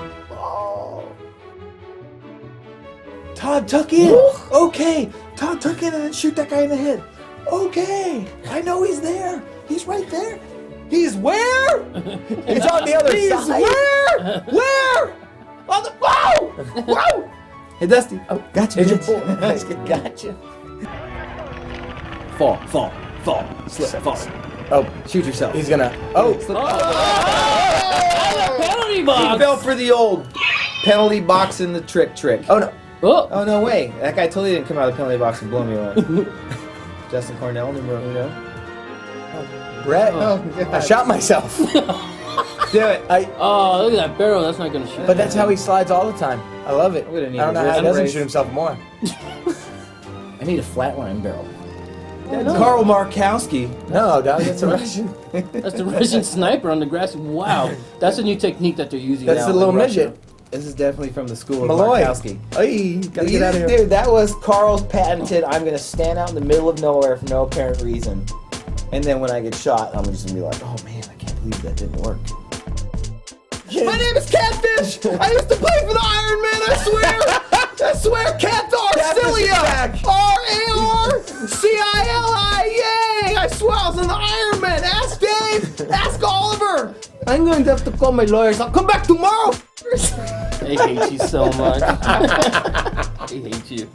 Todd, tuck in. Okay. Todd, tuck in and shoot that guy in the head. Okay. I know he's there. He's right there. He's where? He's on the other He's side. where? Where? On the whoa! Whoa! Hey Dusty. Oh, gotcha. It's your bitch. boy. Gotcha. Fall. Slip. Fall. Oh, Shoot yourself. he's gonna. Oh. Penalty He box. fell for the old penalty box in the trick. Oh no. Oh no way! That guy totally didn't come out of the penalty box and blow me away. Justin Cornell, numero uno. Brett. Oh, I shot myself. Do it. Oh, look at that barrel. That's not gonna shoot. But that's how he slides all the time. I love it. We didn't I don't need know a how he doesn't race. shoot himself more. I need a flatline barrel. Carl Markowski. No, dog, that's a Russian. That's the Russian sniper on the grass. Wow, that's a new technique that they're using That's now. the little in Russia. midget. This is definitely from the school of Malloy. Markowski. Hey, gotta get out of here. Dude, that was Carl's patented, I'm gonna stand out in the middle of nowhere for no apparent reason. And then when I get shot, I'm just gonna be like, oh man, I can't believe that didn't work. My name is Catfish! I used to play for the Iron Man, I swear! I swear, Catharcilia! R-A-R-C-I-L-I, yay! I swear I was in the Iron Man! Ask Dave! Ask Oliver! I'm going to have to call my lawyers. I'll come back tomorrow! They hate you so much. They hate you.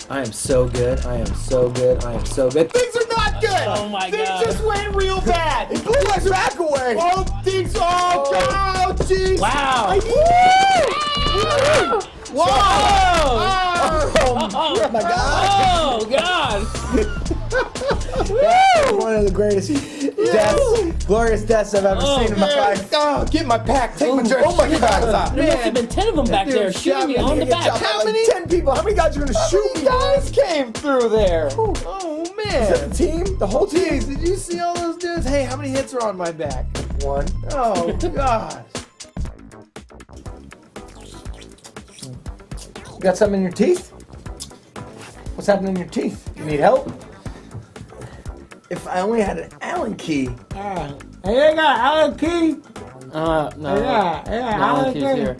I am so good. I am so good. I am so good. Things are not good. Oh my things God. just went real bad. He blew my back away. Oh, things. Oh, God. Jeez. Wow. Whoa. Oh my God. Oh God. That was one of the greatest deaths, glorious deaths I've ever seen in my life. Oh, get my pack. Take my jerk. Oh my God. There must have been 10 of them back there shooting me on the back. How many? 10 people. How many guys are gonna shoot me? Guys came through there. Oh, man. Is that the team? The whole team? Jeez, did you see all those dudes? Hey, how many hits are on my back? One. Oh, God. You got something in your teeth? What's happening in your teeth? You need help? If I only had an Allen key. Hey, I got Allen key. No. Yeah, Allen key's here.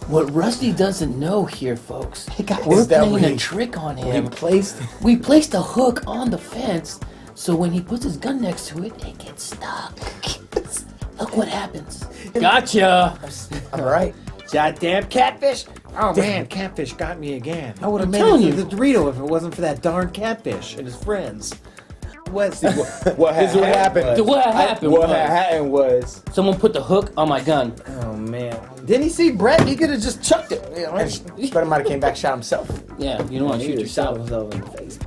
What Rusty doesn't know here, folks, we're Is that playing a we trick on him. placed? We placed a hook on the fence, so when he puts his gun next to it, it gets stuck. Look what happens. Gotcha. All right. Goddamn catfish! Oh man, catfish got me again. I would have made telling it you. to the Dorito if it wasn't for that darn catfish and his friends. What happened? What happened What was- happened was, Someone put the hook on my gun. oh man, didn't he see Brett? He could have just chucked it. You know, But might have came back, shot himself. Yeah, you don't want to shoot yourself. himself in the face.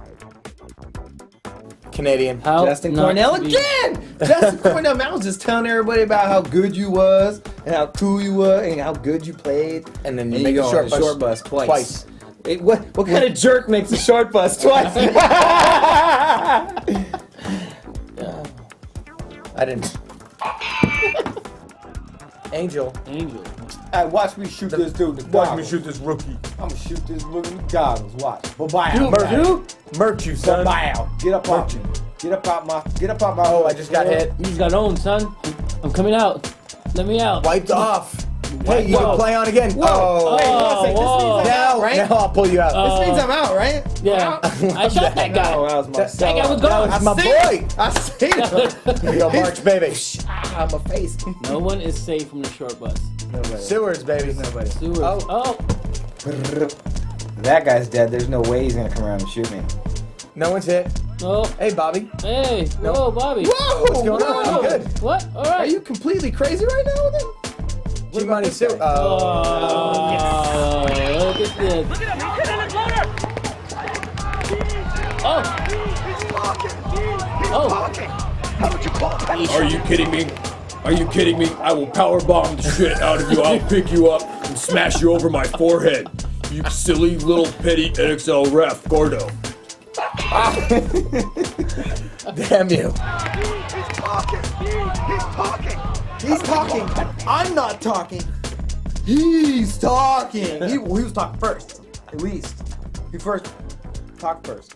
Canadian. How Justin not Cornell to be- again. Justin Cornell. Man, I was just telling everybody about how good you was and how cool you were and how good you played. And then you And make you a go short on bus, the short bus twice. Twice. What kind of jerk makes a short bus twice? I didn't. Angel. Hey, watch me shoot this dude. Watch me shoot this rookie. I'm gonna shoot this rookie with goggles. Watch. Bye-bye. Murk you, son. Bye-bye. Get up off me. Get up out my. Oh, I just got hit. You just got owned, son. I'm coming out. Let me out. Wiped off. Hey, you can play on again. Whoa. Oh, Wait, hold on a second. This means I'm out, right? now I'll pull you out. This means I'm out, right? Yeah. I shot that guy. No, that was my That guy was gone. That was my boy. I see it. Here we go, March, baby. Ah, my face. No one is safe from the short bus. Nobody. Sewers, baby. Nobody. Sewers. Oh. That guy's dead. There's no way he's gonna come around and shoot me. No one's hit. Oh. Hey, Bobby. Hey. Whoa, Bobby. Whoa! What's going on? I'm good. What? All right. Are you completely crazy right now with him? G-Money Sewers. Oh, yes. Look at this. Look at him, he's hitting his loader! Oh. Are you kidding me? Are you kidding me? I will powerbomb the shit out of you. I'll pick you up and smash you over my forehead. You silly little petty NXL ref, Gordo. Damn you. He's talking. I'm not talking. He's talking. He was talking first, at least. He first talked first.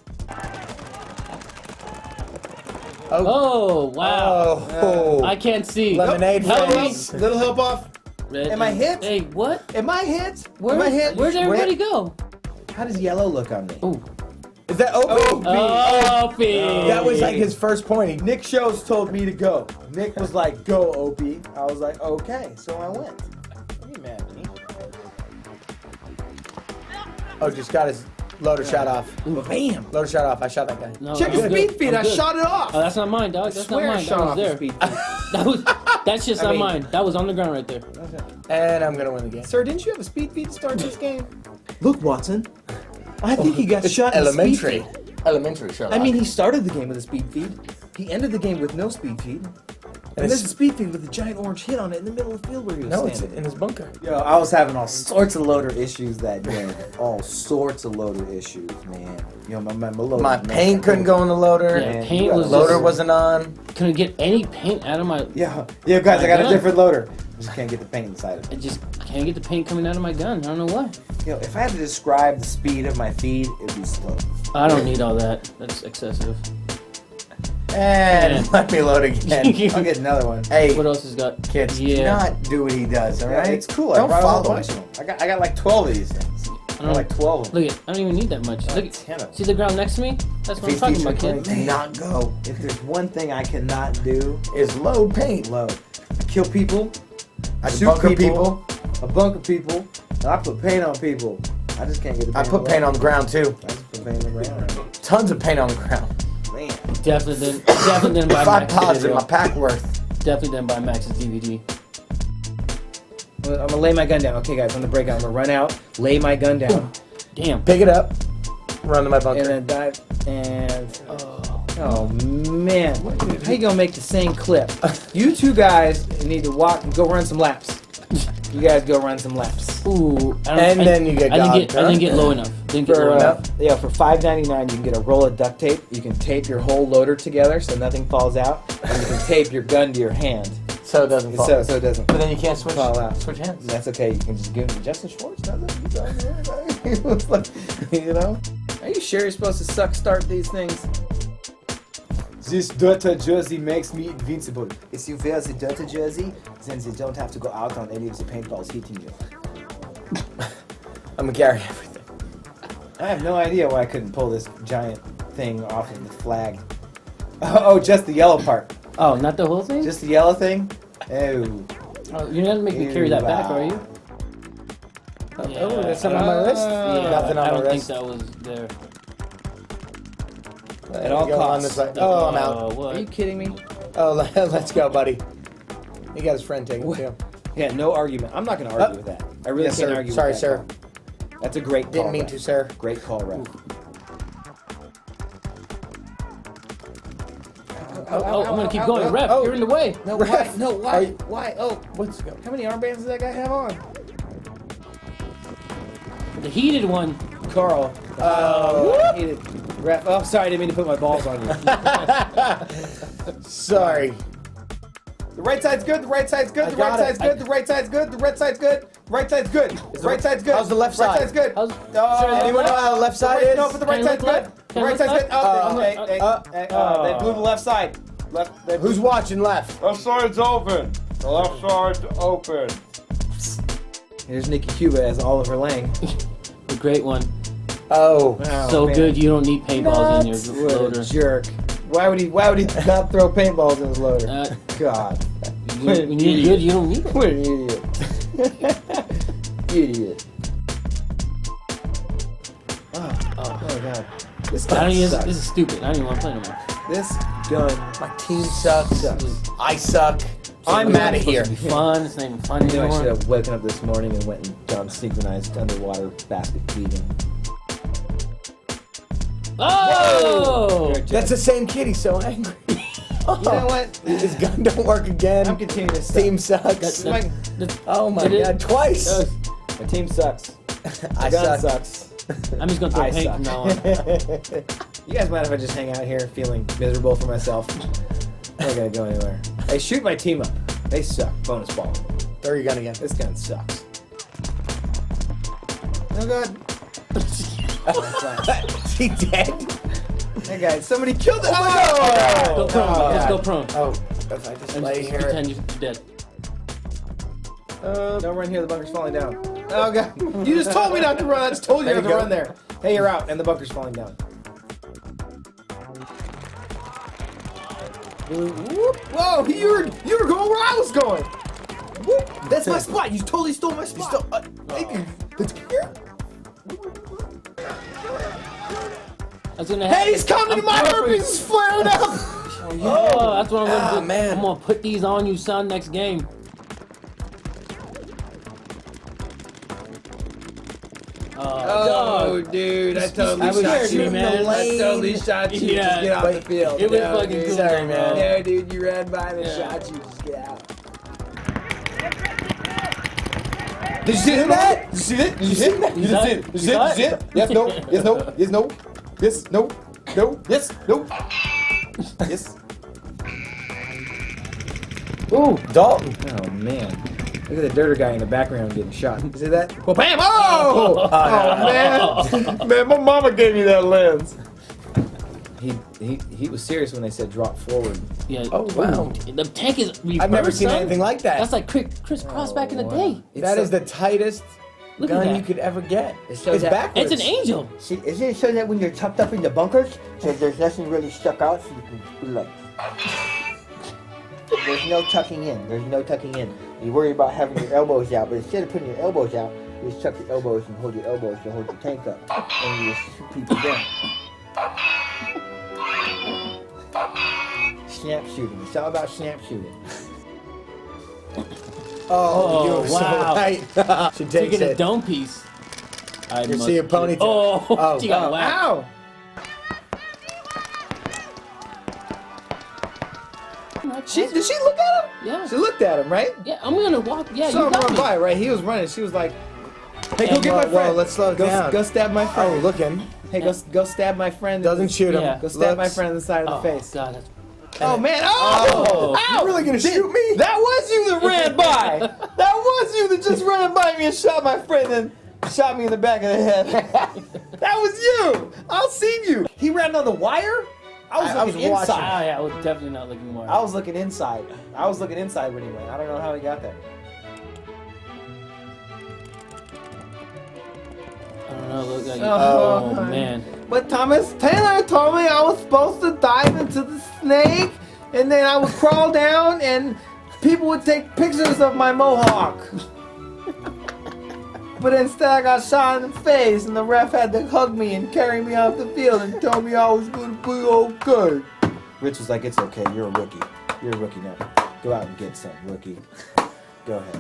Oh, wow. Oh. I can't see. Lemonade Help me. face. Little help off. Am I hit? Hey, what? Am I hit? Where, Am I hit? Where'd everybody go? How does yellow look on me? Ooh. Is that Opie? Opie. That was like his first point. Nick Shows told me to go. Nick was like, "Go, Opie." I was like, "Okay," so I went. What are you mad at me? Oh, just got his loader shot off. Bam! Loader shot off. I shot that guy. No, Check his I'm speed good. feed. I'm I good. shot it off. Oh, that's not mine, dog. That's Swear not I mine. shot That was off there. the speed feed. That's just not mine. That was on the ground right there. And I'm gonna win the game. Sir, didn't you have a speed feed to start this game? Look, Watson. I think he got It's shot in the elementary. speed feed. Elementary, Sherlock. I mean, he started the game with a speed feed. He ended the game with no speed feed. And there's a speed feed with a giant orange hit on it in the middle of the field where he was no, it's standing. in his bunker. Yo, I was having all sorts of loader issues that day. All sorts of loader issues, man. You know, my loader. My paint couldn't go in the loader. Yeah, paint was loader just- wasn't on. Couldn't get any paint out of my. Yeah, guys, I got a different loader. I just can't get the paint inside of it. I just can't get the paint coming out of my gun. I don't know why. You know, if I had to describe the speed of my feed, it'd be slow. I don't need all that. That's excessive. And let me load again. I'll get another one. Hey, What else has got? kids, do Yeah. not do what he does, all Yeah, right? it's cool. Don't I brought a whole follow bunch him. of them. I got like 12 of these things. I got like 12 of them. Look at. I don't even need that much. Look at. 10 of them. See the ground next to me? That's what I'm These talking teachers about, kid. do not go. If there's one thing I cannot do, Is load paint. load. I kill people. I shoot bunker people. I bunker people. And I put paint on people. I just can't get the I paint put paint on the ground too. I just put paint on the ground. Tons of paint on the ground. Man. Definitely didn't buy 5 Max's pods in video. my pack worth. Definitely didn't buy Max's DVD. I'm gonna lay my gun down. Okay, guys, on the breakout, I'm gonna run out, lay my gun down, Damn. Pick it up, run to my bunker. and then dive. And oh man, how you gonna make the same clip? You two guys need to walk and go run some laps. You guys go run some laps. Ooh. And then you get I dogged, didn't get low enough. Didn't get For low enough. yeah, for $5.99 you can get a roll of duct tape. You can tape your whole loader together so nothing falls out, and you can tape your gun to your hand So it doesn't fall. so it doesn't But then you can't switch fall out. switch hands. That's okay. You can just give it to Justin Schwartz. Does it? He was like, you know? Are you sure you're supposed to start these things? This dirty jersey makes me invincible. If you wear the dirty jersey, then they don't have to go out on any of the paintballs hitting you. I'm gonna carry everything. I have no idea why I couldn't pull this giant thing off of the flag. Oh, just the yellow part. Oh, not the whole thing? Just the yellow thing? Oh. Oh, you're not gonna make me carry that back, are you? Oh, there's something on my wrist? Yeah, Nothing on I my don't think wrist. that was there. At all Go on costs. this way. Oh, I'm out. What? Are you kidding me? Oh, let's go, buddy. He got his friend taken too. Yeah, no argument. I'm not going to argue with that. I really Yes, can't sir. argue Sorry, with that. sir. Call. That's a great call. Didn't mean ref. to, sir. Great call, ref. Oh, I'm gonna keep going. Ref, you're in the way. No, Ref. why? No, why? Are you- Why? Oh, What's going? how many armbands does that guy have on? The heated one. Carl. Heated. Ref. Oh, sorry, I didn't mean to put my balls on you. Sorry. The right side's good. The right side's good. I The right got it. side's good. The right side's good. The right side's good. Right side's good. Right side's good. How's the left Right side? side's good. How's, Anyone know how the left side is? No, but the right Can I side's look good. left? The Can I right look side's good. left? They blew the left side. Left. They blew. Who's watching left? Left side's open. The left side's open. Here's Nikki Cuba as Oliver Lang. The great one. Oh, So man. good you don't need paintballs in Nuts. your What a loader. jerk. Why would he not throw paintballs in his loader? God. When you're good, you don't need it. What an idiot. Idiot. Oh my god. This gun sucks. This is stupid. I don't even want to play no more. This gun. My team sucks. I suck. I'm mad at here. It's fun. It's not even fun I knew I anymore. should have woken up this morning and went and done synchronized underwater basket weaving. Oh! That's the same kid. He's so angry. You know what? His gun don't work again. I'm continuing this Team sucks. Oh my god, twice. My team sucks. I gun suck. sucks. I'm just gonna throw I paint suck. from now on. You guys mind if I just hang out here feeling miserable for myself? I'm not gonna go anywhere. Hey, shoot my team up. They suck. Bonus ball. Throw your gun again. This gun sucks. Oh god. Is he dead? Hey guys, somebody killed it. Go prone. God. Let's go prone. Oh, if I just lay here. Pretend you're dead. Don't run here. The bunker's falling down. Oh god. You just told me not to run. I just told you not to run there. Hey, you're out, and the bunker's falling down. Whoop. Whoa, you were going where I was going. Whoop. That's my spot. You totally stole my spot. Hey, he's coming! My herpes is flaring up! Oh, that's what I'm gonna do. Man. I'm gonna put these on you, son, next game. Oh, dude, I totally shot you, man. I totally shot you. Yeah, Just get off the field. it was No, fucking dude. cool, Sorry, man. No, dude, you ran by me and shot you. Just get out. Did you see that? Did you see that? Did you see that? Did you see it? Did you see it? Did you see it? Yes, no. Yes, no. Yes, no. Yes, no. No. Yes, no. Yes. Ooh, Dalton. Oh, man. Look at the Derder guy in the background getting shot. You see that? Well, bam! Oh! Man. Man, my mama gave me that lens. He was serious when they said drop forward. Yeah. Oh, wow. The tank is reversed, I've never seen son. anything like that. That's like Chris Cross back in the day. That is the tightest Look at gun that. you could ever get. It's It's backwards. It's an angel. See, isn't it so that when you're tucked up in the bunkers, so there's nothing really stuck out, so you can be like... There's no tucking in. There's no tucking in. You worry about having your elbows out, but instead of putting your elbows out, you just tuck your elbows and hold your elbows to hold your tank up. And you just shoot people down. Snap shooting. It's all about snap shooting. Oh, you were so wow. right. She To takes get a it. dome piece. I You must see a get- ponytail. Oh, she got oh. whacked. Ow! Did she look at him? Yeah. She looked at him, right? Yeah, I'm gonna walk. Yeah, Saw you him got run me. by, right? He was running. She was like, "Hey, go And get my whoa, friend. let's slow it down. Go stab my friend. Oh, looking. Hey, go stab my friend. Doesn't shoot him. Yeah. Go stab my Looks. friend in the side of the face. God, that's Oh man! Oh! Ow! You're really gonna shoot me? That was you that ran by. That was you that just ran by me and shot my friend and shot me in the back of the head. That was you. I'll seen you. He ran on the wire. I was looking watching. inside. Yeah, I was definitely not looking more. I was looking inside. I was looking inside when he went. I don't know how he got there. I don't know. Look like Oh, oh man. But Thomas Taylor told me I was supposed to dive into the snake, and then I would crawl down, and people would take pictures of my mohawk. But instead, I got shot in the face, and the ref had to hug me and carry me off the field and tell me I was going to be okay. Rich was like, "It's okay. You're a rookie. You're a rookie now. Go out and get some, rookie. Go ahead."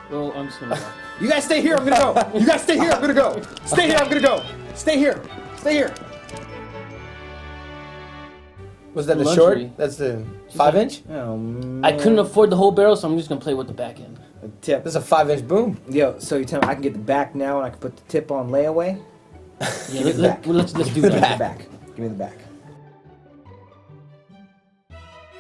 Well, I'm just gonna. You guys stay here. I'm gonna go. You guys stay here. I'm gonna go. Stay here. I'm gonna go. Stay here. Stay here. Was that the Lunchery. short? That's the 5-inch? Oh, man. I couldn't afford the whole barrel, so I'm just gonna play with the back end. Tip. This is a 5-inch boom. Yo, so you tell me I can get the back now and I can put the tip on layaway? Yeah, Give me the back. let's do Give me the that. back. Give me the back.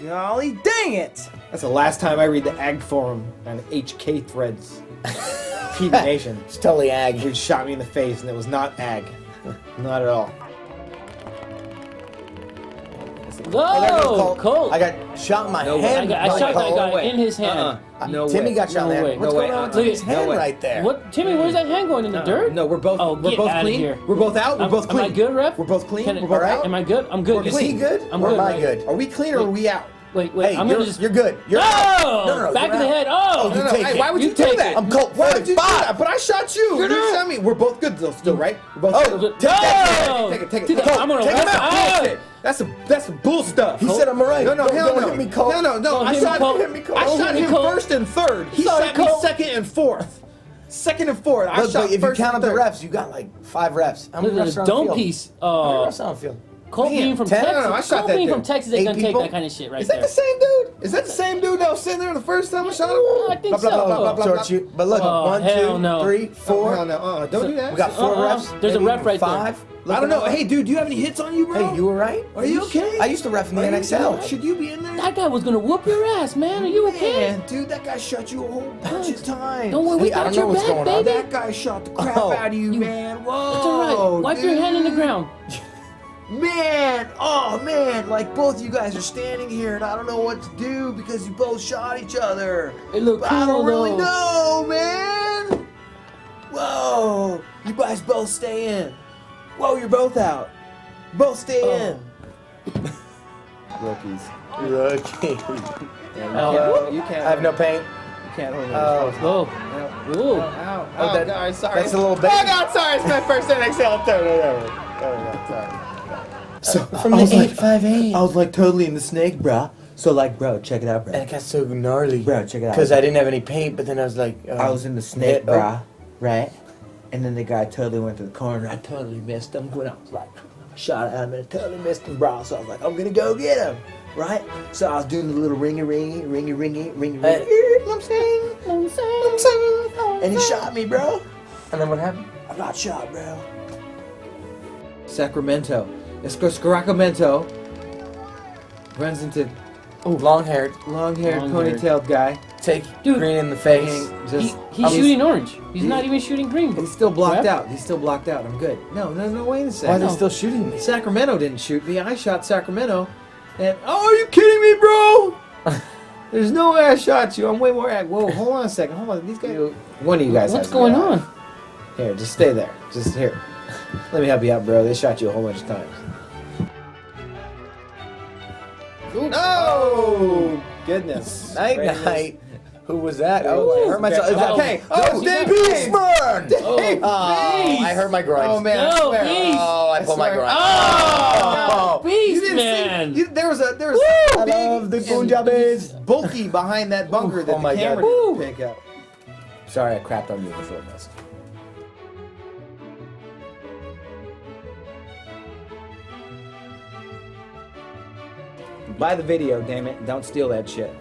Golly dang it! That's the last time I read the Ag Forum on HK threads. PB Nation. It's totally ag. He shot me in the face and it was not Ag. Not at all. Oh, there goes Whoa, Colt. I got shot in my No way. hand. I shot that guy No way. in his hand. No Timmy way. got shot in the No hand. way. What's No going way. on with Timmy's No hand way. right there? What, Timmy? Where's that hand going in the dirt? No, we're both. Oh, we're get both outta clean. here. We're both out. We're both clean. Am I good, ref? We're both clean. Can I- We're both out. Am I good? I'm good. Is he good? I'm or good. am I right? good? Are we clean or are we out? Wait, Hey, I'm gonna just. you're good. You're No! out. No, Back you're of the out. head. Oh, you take Hey, it. why would You you do take that? it. I'm Colt Why would you do 45. that? But I shot you. You're You not. shot me. We're both good though, still, right? We're both Oh, good. take that. No! Take it. Take it. Dude, Take it. I'm gonna Take him ref- out. Ah! Bullshit. That's some bull stuff. He said I'm right. No, hell Don't no. hit me, Colt. No. Don't I hit me, shot Colt. him. I Don't shot hit me, him Colt. first and third. He Sorry, shot me Colt. second and fourth. Second and fourth. I Look, shot but if you first count up and the third. refs, you got like 5 refs. How many Look at refs the are on the dome field? piece. How many refs are on the field? Colt being from 10? Texas. No, I shot Colt that being dude. from Texas ain't 8 gonna take people? that kind of shit right Is that there. the same dude? Is that the same dude that was sitting there the first time I shot him? I think so. But look, Oh, 1, hell 2, no. 3, 4. Oh, no, don't do that. We got 4 refs. There's a maybe ref right 5. I don't know. Hey, dude, do you have any hits on you, bro? Hey, you were right? Are you okay? I used to ref in the Are you NXL. okay? Should you be in there? That guy was gonna whoop your ass, man. Are you okay? Man, dude, that guy shot you a whole bunch of times. Don't worry, we Hey, I got don't your know what's back, going on. baby. That guy shot the crap Oh. out of you, man. Whoa. It's all right. Wipe your hand in the ground. Man, oh man, like both you guys are standing here and I don't know what to do because you both shot each other. It looked But I cool don't really though. know, man. Whoa, you guys both stay in. Whoa, you're both out. Both stay in. Rookies. Rookie. Oh. You can't. I have no paint. You can't hold me. Oh. Ooh. Ow. Oh, that- God, sorry. That's a little baby. Oh, God, sorry. It's my first NXL turn. Sorry. So From the 858. I was like totally in the snake, bruh. So like, bro, check it out, bro. And it got so gnarly. Bro, check it out. Because I didn't have any paint, but then I was like... I was in the snake, yeah, bruh, right? And then the guy totally went to the corner. I totally missed him when I was like, shot at him and I totally missed him, bro. So I was like, I'm gonna go get him, right? So I was doing the little ringy. You know what I'm saying? And he shot me, bro. And then what happened? I got shot, bro. Sacramento. Let's go Sacramento. Runs into Long-haired. long-haired, Long-haired. ponytailed guy. Take Dude, green in the face. Just He's shooting orange. He's not even shooting green. He's still blocked Ref? out. He's still blocked out. I'm good. No, wait a Why second. are they still shooting me? Sacramento didn't shoot me. I shot Sacramento. And are you kidding me, bro? There's no way I shot you. I'm way more. Whoa, hold on a second. Hold on. These guys. One of you guys. What's has to going go out. on? Here, just stay there. Just here. Let me help you out, bro. They shot you a whole bunch of times. Oh goodness! Night. Who was that? Oh, I hurt myself. Okay. Okay. Oh, Dave Dave Beastburn! Oh, I hurt my groin. Oh man! I No, swear. Beast. Oh, I pulled my groin. Oh, You Beast didn't man. see. There was a I big love the and Punjabis. bulky behind that bunker that Oh my the camera God. didn't pick up. Sorry, I crapped on you in the short list. Buy the video, damn it! Don't steal that shit.